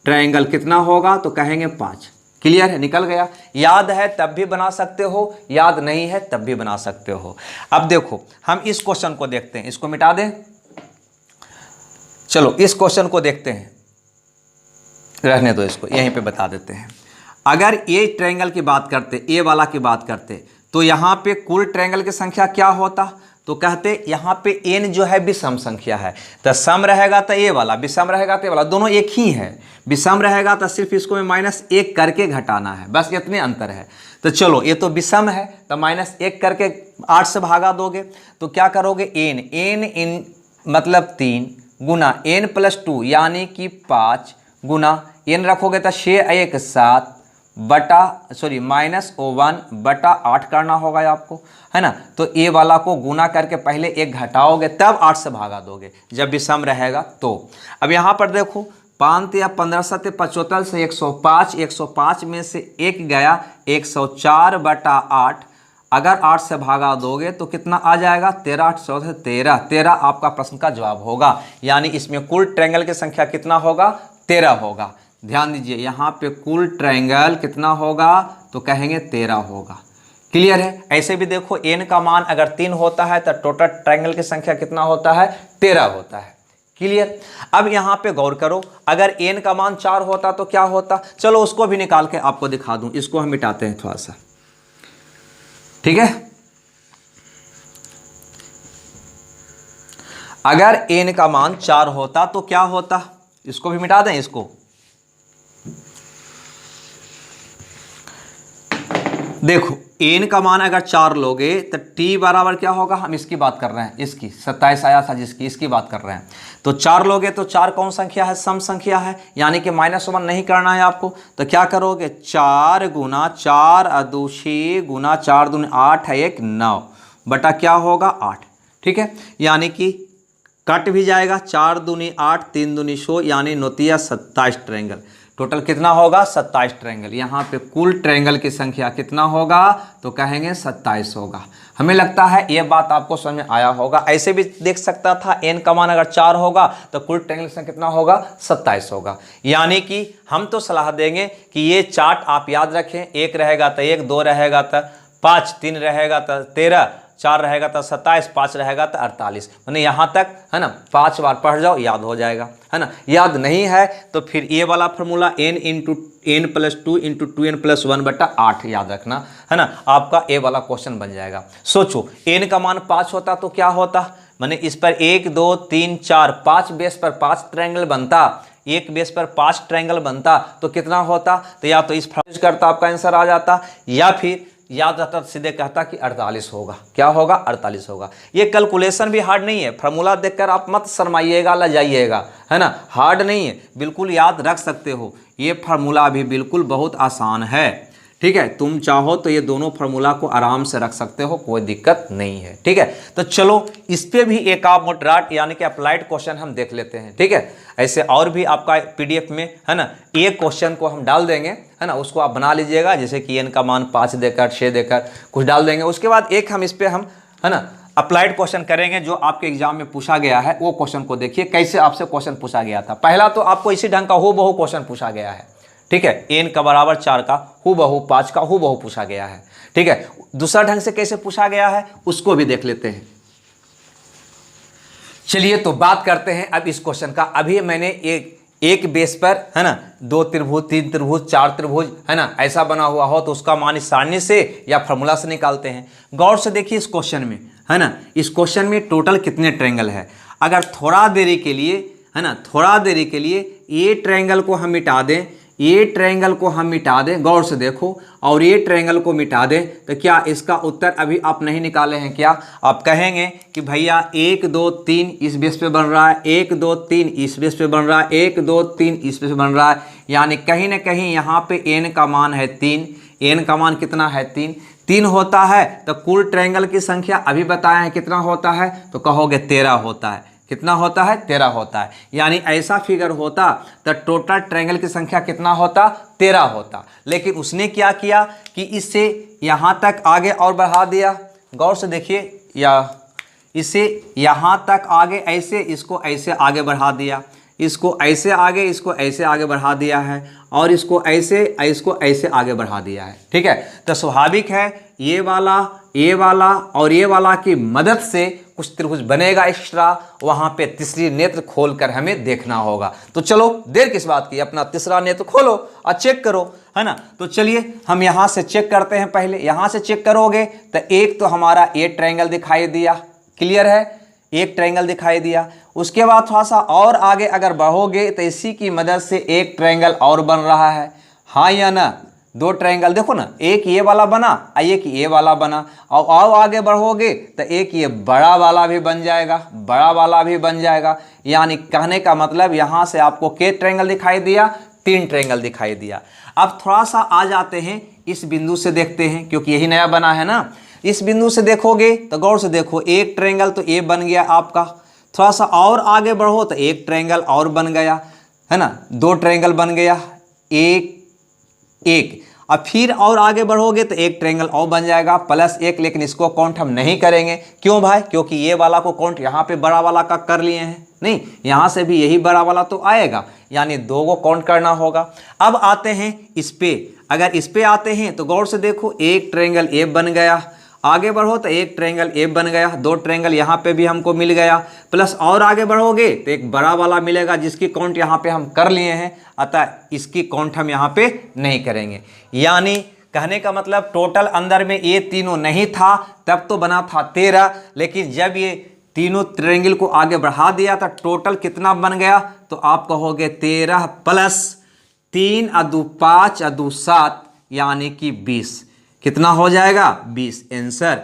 ट्रायंगल कितना होगा, तो कहेंगे 5। क्लियर है, निकल गया। याद है तब भी बना सकते हो, याद नहीं है तब भी बना सकते हो। अब देखो हम इस क्वेश्चन को देखते हैं, इसको मिटा दें, चलो इस क्वेश्चन को देखते हैं, रहने दो इसको, यहीं पे बता देते हैं। अगर ये ट्रायंगल की बात करते, ए वाला की बात करते, तो यहाँ पे कुल ट्रायंगल की संख्या क्या होता, तो कहते यहाँ पे n जो है विषम संख्या है, तो सम रहेगा तो ए वाला, विषम रहेगा तो ए वाला, दोनों एक ही है। विषम रहेगा तो सिर्फ इसको में -1 करके घटाना है, बस इतने अंतर है। तो चलो ये तो विषम है, तो -1 करके 8 से भागा दोगे, तो क्या करोगे, n मतलब 3 गुना n प्लस 2 यानी कि 5 गुना n रखोगे तो 6 1 7 बटा -1 बटा 8 करना होगा आपको, है ना। तो ए वाला को गुना करके पहले 1 घटाओगे तब 8 से भागा दोगे, जब विषम रहेगा तो। अब यहाँ पर देखो 5 या 15 7 75 से 105, 105 में से 1 गया, 104 बटा 8, अगर 8 से भागा दोगे तो कितना आ जाएगा, 13 8 14 13 आपका प्रश्न का जवाब होगा। यानी इसमें कुल ट्रायंगल की संख्या कितना होगा, 13 होगा। ध्यान दीजिए, यहाँ पे कुल ट्रायंगल कितना होगा, तो कहेंगे 13 होगा। क्लियर है। ऐसे भी देखो n का मान अगर 3 होता है तो टोटल ट्रायंगल की संख्या कितना होता है, 13 होता है। क्लियर। अब यहाँ पे गौर करो, अगर n का मान 4 होता तो क्या होता, चलो उसको भी निकाल के आपको दिखा दूं। इसको हम मिटाते हैं थोड़ा सा, ठीक है। अगर n का मान 4 होता तो क्या होता, इसको भी मिटा दें। इसको देखो n का मान अगर 4 लोगे तो t बराबर क्या होगा, हम इसकी बात कर रहे हैं, इसकी 27 आया था जिसकी, इसकी बात कर रहे हैं। तो 4 लोगे तो 4 कौन संख्या है, सम संख्या है, यानी कि -1 नहीं करना है आपको। तो क्या करोगे, 4 गुना 4 अदू 6 गुना 4 दूनी 8 है 1 9 बटा क्या होगा 8। ठीक है, यानी कि कट भी जाएगा, 4 दूनी 8 3 दूनी 16 यानी 9 तिया 27 ट्रायंगल। टोटल कितना होगा 27 ट्रायंगल। यहाँ पे कुल ट्रायंगल की संख्या कितना होगा, तो कहेंगे 27 होगा। हमें लगता है ये बात आपको समझ में आया होगा। ऐसे भी देख सकता था n का मान अगर 4 होगा तो कुल ट्रायंगल की संख्या कितना होगा 27 होगा। यानी कि हम तो सलाह देंगे कि ये चार्ट आप याद रखें, 1 रहेगा तो 1, 2 रहेगा तो 5, 3 रहेगा तो 13, 4 रहेगा तो 27, 5 रहेगा तो 48, मैंने यहाँ तक है ना 5 बार पढ़ जाओ, याद हो जाएगा, है ना। याद नहीं है तो फिर ये वाला formula n into n plus 2 into 2n plus 1 बटा 8 याद रखना, है ना। आपका ए वाला क्वेश्चन बन जाएगा। सोचो n का मान 5 होता तो क्या होता, मैंने इस पर 1 2 3 4 5 बेस पर 5 ट्रायंगल बनता, एक बेस पर 5 ट्रायंगल बनता तो कितना होता, तो या तो इस फॉर्मूला करता आपका आंसर आ जाता, या फिर याद रहता सीधे कहता कि 48 होगा। क्या होगा 48 होगा। ये कैलकुलेशन भी हार्ड नहीं है, फार्मूला देखकर आप मत शर्माइएगा, लजाइएगा, है ना। हार्ड नहीं है, बिल्कुल याद रख सकते हो। ये फार्मूला भी बिल्कुल बहुत आसान है। ठीक है, तुम चाहो तो ये दोनों फार्मूला को आराम से रख सकते हो, कोई दिक्कत नहीं है। ठीक है, तो चलो इस पे भी एक आप मोटराट यानी कि अप्लाइड क्वेश्चन हम देख लेते हैं। ठीक है, ऐसे और भी आपका पीडीएफ में, है ना, एक क्वेश्चन को हम डाल देंगे, है ना, उसको आप बना लीजिएगा, जैसे कि n का मान 5 देकर 6 देकर कुछ डाल देंगे। उसके बाद एक हम इस पे हम, है ना, अप्लाइड क्वेश्चन करेंगे जो आपके एग्जाम में पूछा गया है। वो क्वेश्चन को देखिए कैसे आपसे क्वेश्चन पूछा गया था। पहला तो आपको इसी ढंग का हूबहू क्वेश्चन पूछा गया है। ठीक है, n का बराबर 4 का हूबहू 5 का हूबहू पूछा गया है। ठीक है, दूसरा ढंग से कैसे पूछा गया है उसको भी देख लेते हैं। चलिए तो बात करते हैं अब इस क्वेश्चन का। अभी मैंने एक बेस पर, है ना, 2 त्रिभुज 3 त्रिभुज 4 त्रिभुज, है ना, ऐसा बना हुआ हो तो उसका मान इस सारणी से या फार्मूला से निकालते हैं। गौर से देखिए इस क्वेश्चन में, है ना, इस क्वेश्चन में टोटल कितने ट्रायंगल है। अगर थोड़ा देरी के लिए, है ना, थोड़ा देरी के लिए ये ट्रायंगल को हम मिटा दें, ये ट्रायंगल को हम मिटा दें, गौर से देखो, और ये ट्रायंगल को मिटा दें, तो क्या इसका उत्तर अभी आप नहीं निकाले हैं क्या। आप कहेंगे कि भैया 1 2 3 इस बेस पे बन रहा है, 1 2 3 इस बेस पे बन रहा है, 1 2 3 इस बेस पे बन रहा है, यानी कहीं ना कहीं यहाँ पे n का मान है 3, n का मान कितना है 3 होता है। तो कुल ट्रायंगल की संख्या अभी बताया है कितना होता है, तो कहोगे 13 होता है। कितना होता है 13 होता है। यानी ऐसा फिगर होता तो टोटल ट्रायंगल की संख्या कितना होता 13 होता। लेकिन उसने क्या किया कि इससे यहाँ तक आगे और बढ़ा दिया। गौर से देखिए, या इसे यहाँ तक आगे ऐसे, इसको ऐसे आगे बढ़ा दिया, इसको ऐसे आगे, इसको ऐसे आगे बढ़ा दिया है, और इसको ऐसे, इसको ऐसे आगे बढ़ा दिया है। ठीक है, तो स्वाभाविक है ये वाला और ये वाला की मदद से कुछ त्रिभुज बनेगा एक्स्ट्रा। वहां पे तीसरी नेत्र खोलकर हमें देखना होगा। तो चलो देर किस बात की, अपना तीसरा नेत्र खोलो और चेक करो, है ना। तो चलिए हम यहां से चेक करते हैं। पहले यहां से चेक करोगे तो एक तो हमारा ये ट्रायंगल दिखाई दिया, क्लियर है, एक ट्रायंगल दिखाई दिया। उसके बाद थोड़ा सा और आगे अगर बढ़ोगे तो इसी की मदद से एक ट्रायंगल और बन रहा है, हाँ या ना। 2 ट्रायंगल देखो ना, एक ये वाला बना और एक ये वाला बना, और आगे बढ़ोगे तो एक ये बड़ा वाला भी बन जाएगा, बड़ा वाला भी बन जाएगा। यानी कहने का मतलब यहाँ से आपको के ट्रायंगल दिखाई दिया, 3 ट्रायंगल दिखाई दिया। अब थोड़ा सा आ जाते हैं इस बिंदु से देखते हैं, क्योंकि यही नया बना है ना। इस बिंदु से देखोगे तो गौर से देखो, एक ट्रायंगल तो ये बन गया आपका। थोड़ा सा और आगे बढ़ो तो एक ट्रायंगल और बन गया, है ना, 2 ट्रायंगल बन गया, एक। अब फिर और आगे बढ़ोगे तो एक ट्रायंगल और बन जाएगा +1। लेकिन इसको काउंट हम नहीं करेंगे, क्यों भाई, क्योंकि ये वाला को काउंट यहाँ पे बड़ा वाला का कर लिए हैं, नहीं, यहाँ से भी यही बड़ा वाला तो आएगा, यानी 2 को काउंट करना होगा। अब आते हैं इस पे, अगर इस पे आते हैं तो गौर से देखो, एक ट्रायंगल ए बन गया, आगे बढ़ो तो एक ट्रायंगल ए बन गया, 2 ट्रायंगल यहाँ पे भी हमको मिल गया, प्लस और आगे बढ़ोगे तो एक बड़ा वाला मिलेगा जिसकी काउंट यहाँ पे हम कर लिए हैं, अतः इसकी काउंट हम यहाँ पे नहीं करेंगे। यानी कहने का मतलब टोटल अंदर में ये तीनों नहीं था तब तो बना था 13, लेकिन जब ये तीनों ट्रायंगल को आगे बढ़ा दिया तो टोटल कितना बन गया, तो आप कहोगे 13 + 3 × 5 × 7 यानी कि 20। कितना हो जाएगा 20। आंसर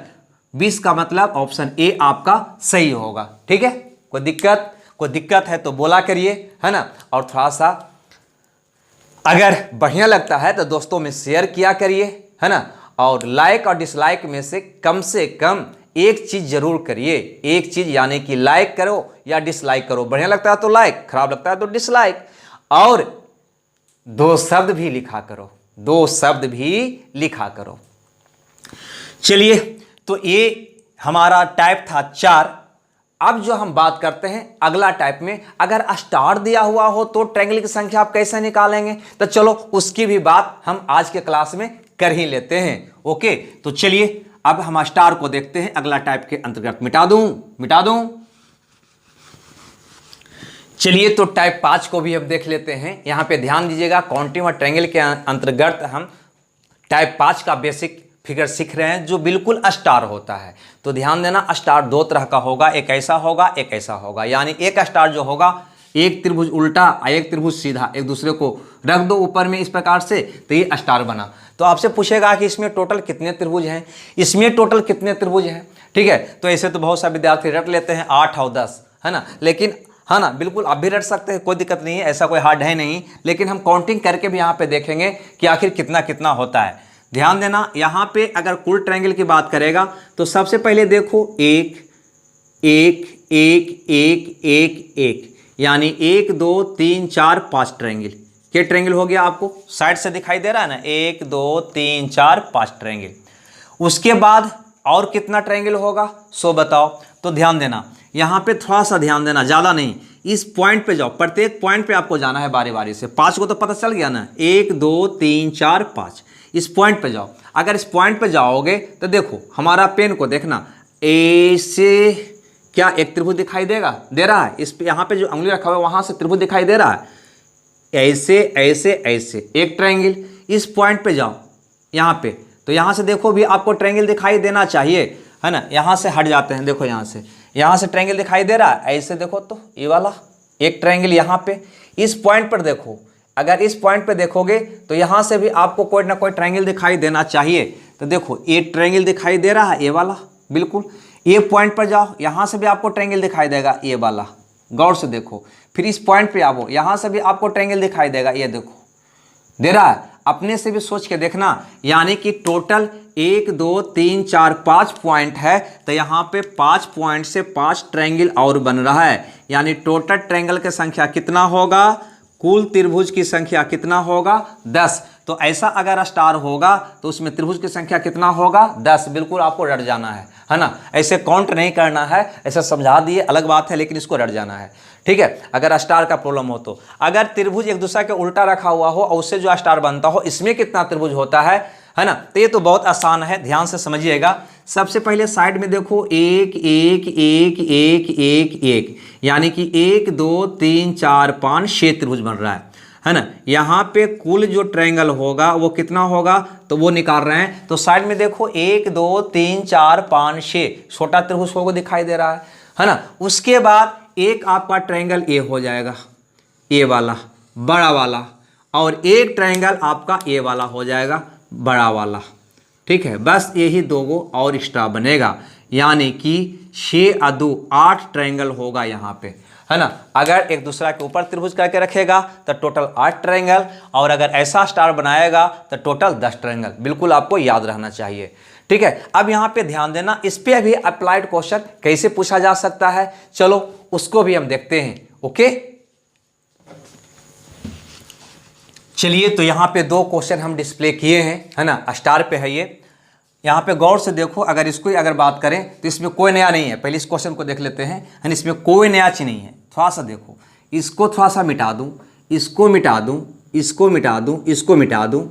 20 का मतलब ऑप्शन ए आपका सही होगा। ठीक है, कोई कोई दिक्कत है तो बोला करिए, है ना। और थोड़ा सा अगर बढ़िया लगता है तो दोस्तों में शेयर किया करिए, है ना। और लाइक और डिसलाइक में से कम एक चीज़ जरूर करिए, एक चीज़, यानी कि लाइक करो या डिसलाइक करो। बढ़िया लगता है तो लाइक, खराब लगता है तो डिसलाइक। और 2 शब्द भी लिखा करो, 2 शब्द भी लिखा करो। चलिए, तो ये हमारा टाइप था 4। अब जो हम बात करते हैं अगला टाइप में, अगर स्टार दिया हुआ हो तो ट्रायंगल की संख्या आप कैसे निकालेंगे, तो चलो उसकी भी बात हम आज के क्लास में कर ही लेते हैं। ओके, तो चलिए अब हम स्टार को देखते हैं अगला टाइप के अंतर्गत। मिटा दूं। चलिए, तो टाइप 5 को भी अब देख लेते हैं। यहां पे ध्यान दीजिएगा, काउंटिंग और ट्रायंगल के अंतर्गत हम टाइप 5 का बेसिक फिगर सीख रहे हैं जो बिल्कुल स्टार होता है। तो ध्यान देना, स्टार 2 तरह का होगा, एक ऐसा होगा, एक ऐसा होगा। यानी एक स्टार जो होगा, एक त्रिभुज उल्टा और एक त्रिभुज सीधा, एक दूसरे को रख दो ऊपर में इस प्रकार से, तो ये स्टार बना। तो आपसे पूछेगा कि इसमें टोटल कितने त्रिभुज हैं, इसमें टोटल कितने त्रिभुज हैं, ठीक है। तो ऐसे तो बहुत सारे विद्यार्थी रट लेते हैं 8 और 10, है ना। लेकिन है ना, बिल्कुल आप भी रट सकते हैं, कोई दिक्कत नहीं है, ऐसा कोई हार्ड है नहीं। लेकिन हम काउंटिंग करके भी यहाँ पे देखेंगे कि आखिर कितना कितना होता है। ध्यान देना, यहाँ पे अगर कुल ट्रायंगल की बात करेगा तो सबसे पहले देखो 1 1 1 1 1 1, यानी 1 2 3 4 5 ट्रायंगल। क्या ट्रायंगल हो गया, आपको साइड से दिखाई दे रहा है ना, 1 2 3 4 5 ट्रायंगल। उसके बाद और कितना ट्रायंगल होगा सो बताओ। तो ध्यान देना, यहाँ पे थोड़ा सा ध्यान देना, ज़्यादा नहीं, इस पॉइंट पे जाओ, प्रत्येक पॉइंट पे आपको जाना है बारी बारी से। 5 को तो पता चल गया ना, 1 2 3 4 5, इस पॉइंट पे जाओ। अगर इस पॉइंट पे जाओगे तो देखो, हमारा पेन को देखना, ऐसे क्या एक त्रिभुज दिखाई दे रहा है, इस पे यहाँ पे जो उंगली रखा हुआ है वहां से त्रिभुज दिखाई दे रहा है, ऐसे ऐसे ऐसे एक ट्रायंगल। इस पॉइंट पे जाओ यहाँ पे, तो यहाँ से देखो भी आपको ट्रायंगल दिखाई देना चाहिए, है ना। यहाँ से हट जाते हैं, देखो यहाँ से ट्रायंगल दिखाई दे रहा है, ऐसे देखो तो ये वाला एक ट्रायंगल यहाँ पे। इस पॉइंट पर देखो, अगर इस पॉइंट पे देखोगे तो यहाँ से भी आपको कोई ना कोई ट्रायंगल दिखाई देना चाहिए। तो देखो ये ट्रायंगल दिखाई दे रहा है, ये वाला बिल्कुल। ये पॉइंट पर जाओ, यहाँ से भी आपको ट्रायंगल दिखाई देगा, ये वाला, गौर से देखो। फिर इस पॉइंट पे आओ, यहाँ से भी आपको ट्रायंगल दिखाई देगा, ये देखो दे रहा है। अपने से भी सोच के देखना, यानी कि टोटल 1 2 3 4 5 पॉइंट है, तो यहाँ पे 5 पॉइंट से 5 ट्रायंगल और बन रहा है। यानी टोटल ट्रायंगल की संख्या कितना होगा, कुल त्रिभुज की संख्या कितना होगा, 10। तो ऐसा अगर स्टार होगा तो उसमें त्रिभुज की संख्या कितना होगा, 10। बिल्कुल आपको रट जाना है ना। ऐसे काउंट नहीं करना है, ऐसा समझा दिए अलग बात है, लेकिन इसको रट जाना है, ठीक है। अगर स्टार का प्रॉब्लम हो तो, अगर त्रिभुज एक दूसरे के उल्टा रखा हुआ हो और उससे जो स्टार बनता हो, इसमें कितना त्रिभुज होता है ना। तो ये तो बहुत आसान है, ध्यान से समझिएगा। सबसे पहले साइड में देखो 1 1 1 1 1 1, यानी कि 1 2 3 4 5 6 त्रिभुज बन रहा है ना। यहाँ पे कुल जो ट्रायंगल होगा वो कितना होगा, तो वो निकाल रहे हैं। तो साइड में देखो 1 2 3 4 5 6 छोटा त्रिभुज होगा दिखाई दे रहा है ना। उसके बाद एक आपका ट्रायंगल ए हो जाएगा, ए वाला बड़ा वाला, और एक ट्रायंगल आपका ए वाला हो जाएगा, बड़ा वाला, ठीक है। बस यही 2 और एक्स्ट्रा बनेगा, यानी कि 6 और 2 8 ट्रायंगल होगा यहाँ पे, है ना। अगर एक दूसरा के ऊपर त्रिभुज करके रखेगा तो टोटल 8 ट्रायंगल, और अगर ऐसा स्टार बनाएगा तो टोटल 10 ट्रायंगल। बिल्कुल आपको याद रहना चाहिए, ठीक है। अब यहाँ पे ध्यान देना, इस पे भी अप्लाइड क्वेश्चन कैसे पूछा जा सकता है, चलो उसको भी हम देखते हैं। ओके, चलिए, तो यहाँ पे 2 क्वेश्चन हम डिस्प्ले किए हैं, है ना। स्टार पे है ये, यहाँ पे गौर से देखो। अगर इसको अगर बात करें तो इसमें कोई नया नहीं है, पहले इस क्वेश्चन को देख लेते हैं, है। इसमें कोई नया चीज नहीं है। थोड़ा सा देखो, इसको थोड़ा सा मिटा दूं, इसको मिटा दूं, इसको मिटा दूं, इसको मिटा दूं,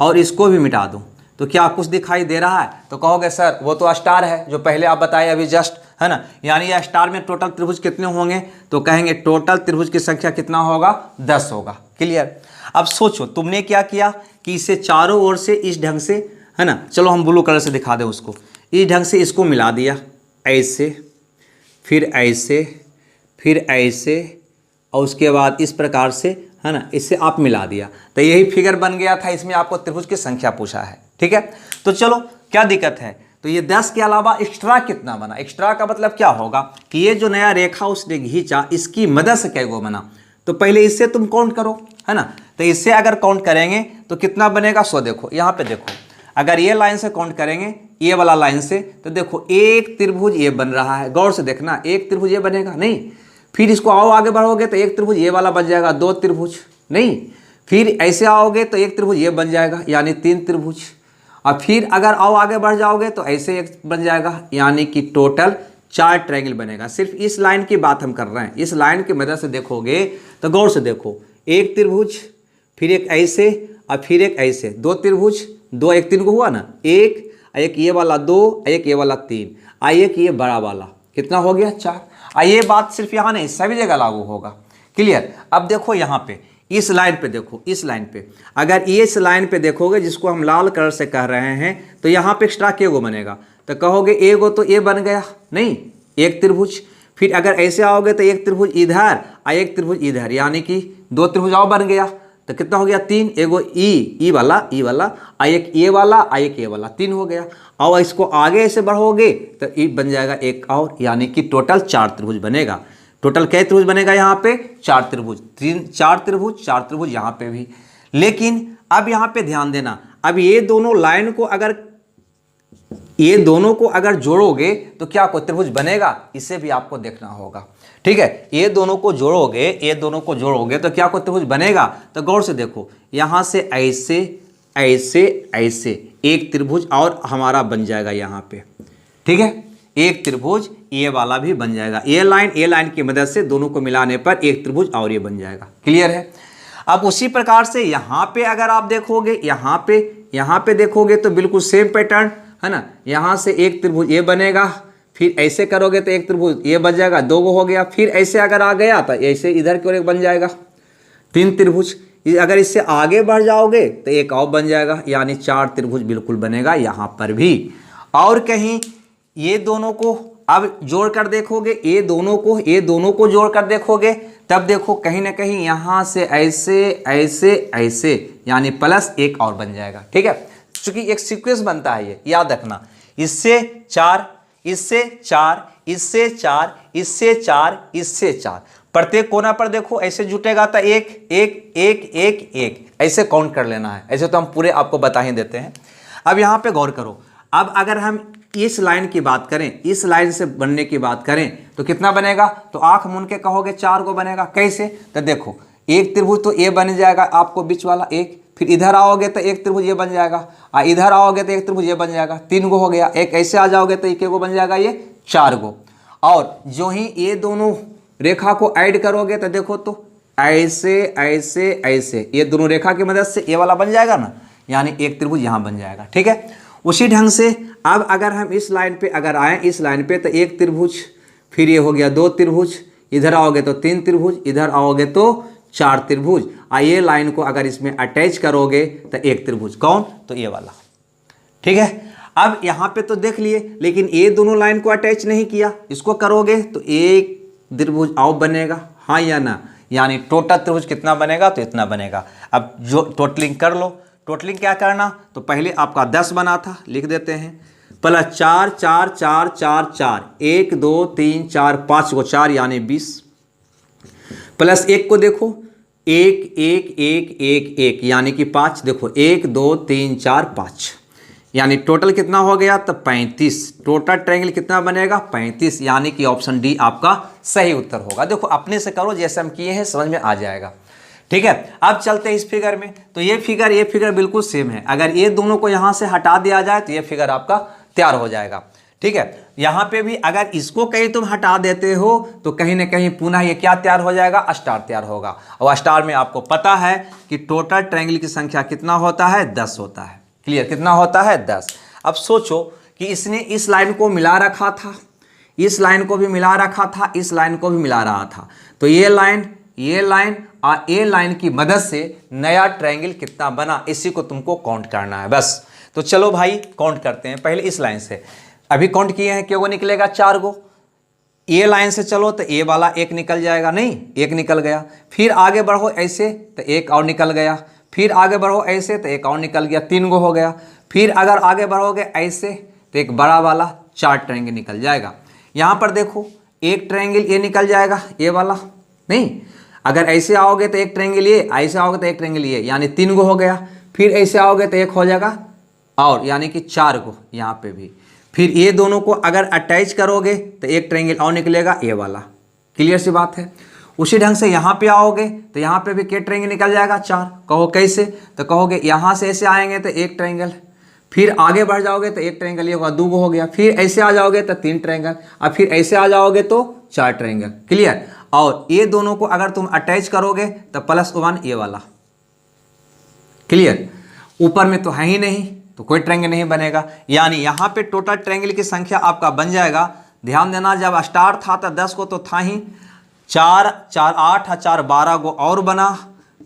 और इसको भी मिटा दूं, तो क्या कुछ दिखाई दे रहा है? तो कहोगे सर वो तो स्टार है जो पहले आप बताए अभी जस्ट, है ना। यानी यह स्टार में टोटल त्रिभुज कितने होंगे, तो कहेंगे टोटल त्रिभुज की संख्या कितना होगा, 10 होगा। क्लियर। अब सोचो तुमने क्या किया कि इसे चारों ओर से इस ढंग से, है ना, चलो हम ब्लू कलर से दिखा दें उसको, इस ढंग से इसको मिला दिया, ऐसे, फिर ऐसे, फिर ऐसे, और उसके बाद इस प्रकार से, है ना, इससे आप मिला दिया, तो यही फिगर बन गया था। इसमें आपको त्रिभुज की संख्या पूछा है, ठीक है। तो चलो क्या दिक्कत है, तो ये 10 के अलावा एक्स्ट्रा कितना बना, एक्स्ट्रा का मतलब क्या होगा कि ये जो नया रेखा उसने खींचा इसकी मदद से क्या बना, तो पहले इससे तुम काउंट करो, है ना। तो इससे अगर काउंट करेंगे तो कितना बनेगा, सो देखो यहाँ पे देखो, अगर ये लाइन से काउंट करेंगे ये वाला लाइन से, तो देखो एक त्रिभुज ये बन रहा है, गौर से देखना, एक त्रिभुज ये बनेगा नहीं, फिर इसको आओ आगे बढ़ोगे तो एक त्रिभुज ये वाला बन जाएगा, 2 त्रिभुज नहीं, फिर ऐसे आओगे तो एक त्रिभुज ये बन जाएगा यानी 3 त्रिभुज, और फिर अगर आओ आगे बढ़ जाओगे तो ऐसे एक बन जाएगा, यानी कि टोटल 4 ट्रायंगल बनेगा। सिर्फ इस लाइन की बात हम कर रहे हैं, इस लाइन की मदद से देखोगे तो गौर से देखो, एक त्रिभुज, फिर एक ऐसे और फिर एक ऐसे, 2 त्रिभुज, 2 एक 3 को हुआ ना, एक ये वाला 2, एक ये वाला 3, एक ये बड़ा वाला, कितना हो गया 4। ये बात सिर्फ यहाँ नहीं सभी जगह लागू होगा, क्लियर। अब देखो यहाँ पे इस लाइन पे देखो, इस लाइन पे अगर इस लाइन पे देखोगे जिसको हम लाल कलर से कह रहे हैं, तो यहाँ पे एक्स्ट्रा के गो बनेगा, तो कहोगे एगो तो ये बन गया नहीं, एक त्रिभुज, फिर अगर ऐसे आओगे तो एक त्रिभुज इधर और एक त्रिभुज इधर, यानी कि 2 त्रिभुज और बन गया, तो कितना हो गया 3, एगो ई वाला और एक ये वाला और एक ये वाला, 3 हो गया। और इसको आगे ऐसे बढ़ोगे तो ई बन जाएगा एक और, यानी कि टोटल 4 त्रिभुज बनेगा। टोटल कै त्रिभुज बनेगा यहाँ पे 4 त्रिभुज, 4 त्रिभुज, 4 त्रिभुज यहाँ पे भी। लेकिन अब यहाँ पे ध्यान देना, अब ये दोनों लाइन को अगर ये दोनों को अगर जोड़ोगे तो क्या कोई त्रिभुज बनेगा, इसे भी आपको देखना होगा, ठीक है। ये दोनों को जोड़ोगे, ये दोनों को जोड़ोगे तो क्या कोई त्रिभुज बनेगा, तो गौर से देखो, यहाँ से ऐसे ऐसे ऐसे एक त्रिभुज और हमारा बन जाएगा यहाँ पे, ठीक है, एक त्रिभुज ये वाला भी बन जाएगा, ये लाइन की मदद से दोनों को मिलाने पर एक त्रिभुज और ये बन जाएगा, क्लियर है। अब उसी प्रकार से यहाँ पे अगर आप देखोगे, यहाँ पे देखोगे तो बिल्कुल सेम पैटर्न है ना, यहाँ से एक त्रिभुज ये बनेगा, फिर ऐसे करोगे तो एक त्रिभुज ये बन जाएगा, 2 हो गया, फिर ऐसे अगर आ गया तो ऐसे इधर की ओर एक बन जाएगा, 3 त्रिभुज। अगर इससे आगे बढ़ जाओगे तो एक और बन जाएगा, यानी 4 त्रिभुज बिल्कुल बनेगा यहाँ पर भी। और कहीं ये दोनों को अब जोड़ कर देखोगे, ये दोनों को जोड़ कर देखोगे, तब देखो कहीं ना कहीं यहाँ से ऐसे ऐसे ऐसे, यानी प्लस एक और बन जाएगा, ठीक है। चूंकि एक सीक्वेंस बनता है, ये याद रखना, इससे 4, इससे 4, इससे 4, इससे 4, इससे 4, प्रत्येक कोना पर देखो ऐसे जुटेगा तो एक एक एक एक एक ऐसे काउंट कर लेना है, ऐसे तो हम पूरे आपको बता ही देते हैं। अब यहाँ पे गौर करो, अब अगर हम इस लाइन की बात करें, इस लाइन से बनने की बात करें तो कितना बनेगा, तो आंख मूंद के कहोगे 4 को बनेगा, कैसे, तो देखो एक त्रिभुज तो ये बन जाएगा आपको बीच वाला एक, फिर इधर आओगे तो एक त्रिभुज ये बन जाएगा, और इधर आओगे तो एक त्रिभुज ये बन जाएगा, 3 गो हो गया, एक ऐसे आ जाओगे तो एक गो बन जाएगा ये 4 गो। और जो ही ये दोनों रेखा को ऐड करोगे तो देखो तो ऐसे ऐसे ऐसे, ये दोनों रेखा की मदद से ये वाला बन जाएगा ना, यानी एक त्रिभुज यहाँ बन जाएगा, ठीक है। उसी ढंग से अब अगर हम इस लाइन पे अगर आए, इस लाइन पे तो एक त्रिभुज, फिर ये हो गया 2 त्रिभुज, इधर आओगे तो 3 त्रिभुज, इधर आओगे तो 4 त्रिभुज, ये लाइन को अगर इसमें अटैच करोगे तो एक त्रिभुज, कौन, तो ये वाला, ठीक है। अब यहाँ पे तो देख लिए, लेकिन ये दोनों लाइन को अटैच नहीं किया, इसको करोगे तो एक त्रिभुज और बनेगा, हाँ या ना, यानी टोटल त्रिभुज कितना बनेगा, तो इतना बनेगा। अब जो टोटलिंग कर लो, टोटलिंग क्या करना, तो पहले आपका 10 बना था, लिख देते हैं, प्लस 4 4 4 4 4, 1 2 3 4 5 को 4 यानी 20, प्लस 1 को देखो 1 1 1 1 1 यानी कि 5, देखो 1 2 3 4 5, यानी टोटल कितना हो गया, तो 35। टोटल ट्रायंगल कितना बनेगा, 35, यानी कि ऑप्शन डी आपका सही उत्तर होगा। देखो अपने से करो, जैसे हम किए हैं समझ में आ जाएगा, ठीक है। अब चलते हैं इस फिगर में, तो ये फिगर बिल्कुल सेम है, अगर ये दोनों को यहाँ से हटा दिया जाए तो ये फिगर आपका तैयार हो जाएगा, ठीक है। यहाँ पे भी अगर इसको कहीं तुम हटा देते हो तो कहीं ना कहीं पुनः ये क्या तैयार हो जाएगा, स्टार तैयार होगा, और स्टार में आपको पता है कि टोटल ट्रायंगल की संख्या कितना होता है, 10 होता है, क्लियर, कितना होता है 10। अब सोचो कि इसने इस लाइन को मिला रखा था, इस लाइन को भी मिला रखा था, इस लाइन को भी मिला रहा था, तो ये लाइन और ये लाइन की मदद से नया ट्रायंगल कितना बना, इसी को तुमको काउंट करना है बस। तो चलो भाई काउंट करते हैं, पहले इस लाइन से, अभी काउंट किए हैं, क्यों निकलेगा 4 गो, ये लाइन से चलो तो ये वाला एक निकल जाएगा, नहीं एक निकल गया, फिर आगे बढ़ो ऐसे तो एक और निकल गया, फिर आगे बढ़ो ऐसे तो एक और निकल गया, 3 गो हो गया, फिर अगर आगे बढ़ोगे ऐसे तो एक बड़ा वाला 4 ट्रायंगल निकल जाएगा। यहाँ पर देखो एक ट्रायंगल ये निकल जाएगा, ये वाला नहीं, अगर ऐसे आओगे तो एक ट्रायंगल ये, ऐसे आओगे तो एक ट्रायंगल ये, यानी 3 गो हो गया। फिर ऐसे आओगे तो एक हो जाएगा और, यानी कि 4 गो यहाँ पे भी। फिर ये दोनों को अगर अटैच करोगे तो एक ट्रायंगल और निकलेगा, ये वाला। क्लियर सी बात है। उसी ढंग से यहाँ पे आओगे तो यहाँ पे भी क्या ट्रायंगल निकल जाएगा, 4। कहो कैसे, तो कहोगे यहाँ से ऐसे आएंगे तो एक ट्रायंगल, फिर आगे बढ़ जाओगे तो एक ट्रायंगल ये होगा, 2 गो हो गया। फिर ऐसे आ जाओगे तो 3 ट्रायंगल, और फिर ऐसे आ जाओगे तो 4 ट्रायंगल। क्लियर। और ये दोनों को अगर तुम अटैच करोगे तो +1 ये वाला। क्लियर। ऊपर में तो है ही नहीं तो कोई ट्रायंगल नहीं बनेगा, यानी यहाँ पे टोटल ट्रायंगल की संख्या आपका बन जाएगा। ध्यान देना, जब स्टार था तो 10 को तो था ही, 4 4 8 और 4 12 गो और बना,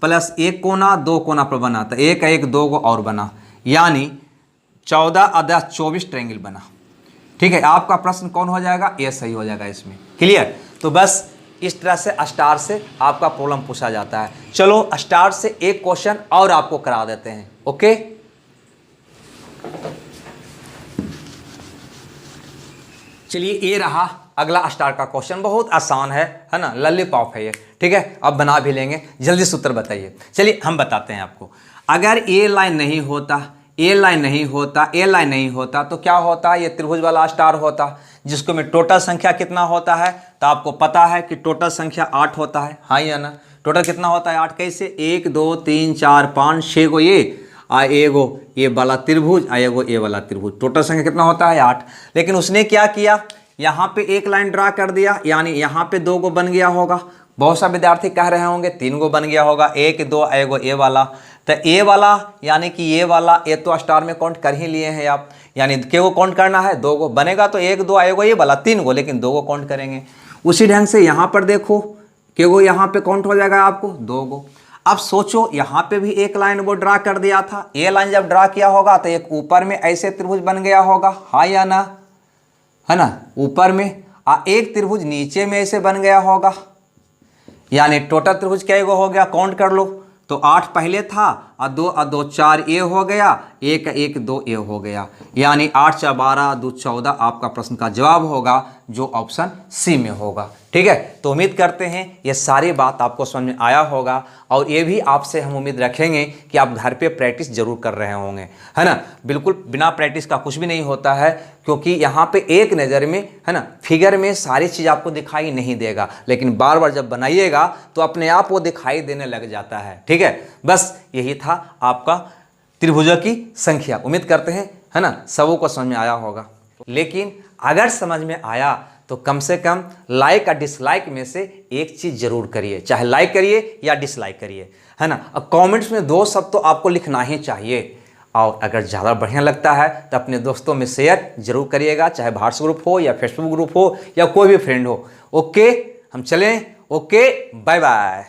प्लस 1 कोना 2 कोना पर बना, तो 1 1 2 गो और बना, यानी 14 और 10 24 ट्रायंगल बना। ठीक है, आपका प्रश्न कौन हो जाएगा, ये सही हो जाएगा इसमें। क्लियर। तो बस इस तरह से स्टार से आपका प्रॉब्लम पूछा जाता है। चलो स्टार से एक क्वेश्चन और आपको करा देते हैं। ओके, चलिए ये रहा अगला स्टार का क्वेश्चन, बहुत आसान है ना, लॉलीपॉप है ये। ठीक है, अब बना भी लेंगे, जल्दी से उत्तर बताइए। चलिए हम बताते हैं आपको। अगर ए लाइन नहीं होता, ए लाइन नहीं होता, ए लाइन नहीं होता तो क्या होता, ये त्रिभुज वाला स्टार होता, जिसको में टोटल संख्या कितना होता है, तो आपको पता है कि टोटल संख्या 8 होता है, हाँ या ना। टोटल कितना होता है 8, कैसे, 1 2 3 4 5 6 गो ये, आ एगो ये वाला त्रिभुज, आ एगो ये वाला त्रिभुज, टोटल संख्या कितना होता है 8। लेकिन उसने क्या किया, यहाँ पे एक लाइन ड्रा कर दिया, यानी यहाँ पे 2 गो बन गया होगा। बहुत सा विद्यार्थी कह रहे होंगे 3 गो बन गया होगा, 1 2 एगो ये वाला, तो ये वाला यानी कि ये वाला, ये तो स्टार में काउंट कर ही लिए हैं आप, यानी के गो काउंट करना है, 2 गो बनेगा तो 1 2 एगो ये वाला 3 गो, लेकिन 2 गो काउंट करेंगे। उसी ढंग से यहाँ पर देखो के गो यहाँ पे काउंट हो जाएगा आपको 2 गो। अब सोचो यहाँ पे भी एक लाइन वो ड्रा कर दिया था, ये लाइन जब ड्रा किया होगा तो एक ऊपर में ऐसे त्रिभुज बन गया होगा, हाँ या ना, है ना, ऊपर में, एक त्रिभुज नीचे में ऐसे बन गया होगा, यानी टोटल त्रिभुज क्या हो गया, काउंट कर लो, तो 8 पहले था और 2 और 2 4 ये हो गया, 1 1 2 ये हो गया, यानी 8 4 12 2 14 आपका प्रश्न का जवाब होगा, जो ऑप्शन सी में होगा। ठीक है, तो उम्मीद करते हैं ये सारी बात आपको समझ में आया होगा, और ये भी आपसे हम उम्मीद रखेंगे कि आप घर पे प्रैक्टिस जरूर कर रहे होंगे, है ना। बिल्कुल बिना प्रैक्टिस का कुछ भी नहीं होता है, क्योंकि यहाँ पे एक नज़र में, है ना, फिगर में सारी चीज़ आपको दिखाई नहीं देगा, लेकिन बार बार जब बनाइएगा तो अपने आप वो दिखाई देने लग जाता है। ठीक है, बस यही था आपका त्रिभुजों की संख्या। उम्मीद करते हैं, है ना, सबों को समझ में आया होगा। लेकिन अगर समझ में आया तो कम से कम लाइक और डिसलाइक में से एक चीज़ जरूर करिए, चाहे लाइक करिए या डिसलाइक करिए, है ना। और कमेंट्स में 2 शब्द तो आपको लिखना ही चाहिए, और अगर ज़्यादा बढ़िया लगता है तो अपने दोस्तों में शेयर जरूर करिएगा, चाहे व्हाट्सएप ग्रुप हो या फेसबुक ग्रुप हो या कोई भी फ्रेंड हो। ओके, हम चलें। Okay, bye bye.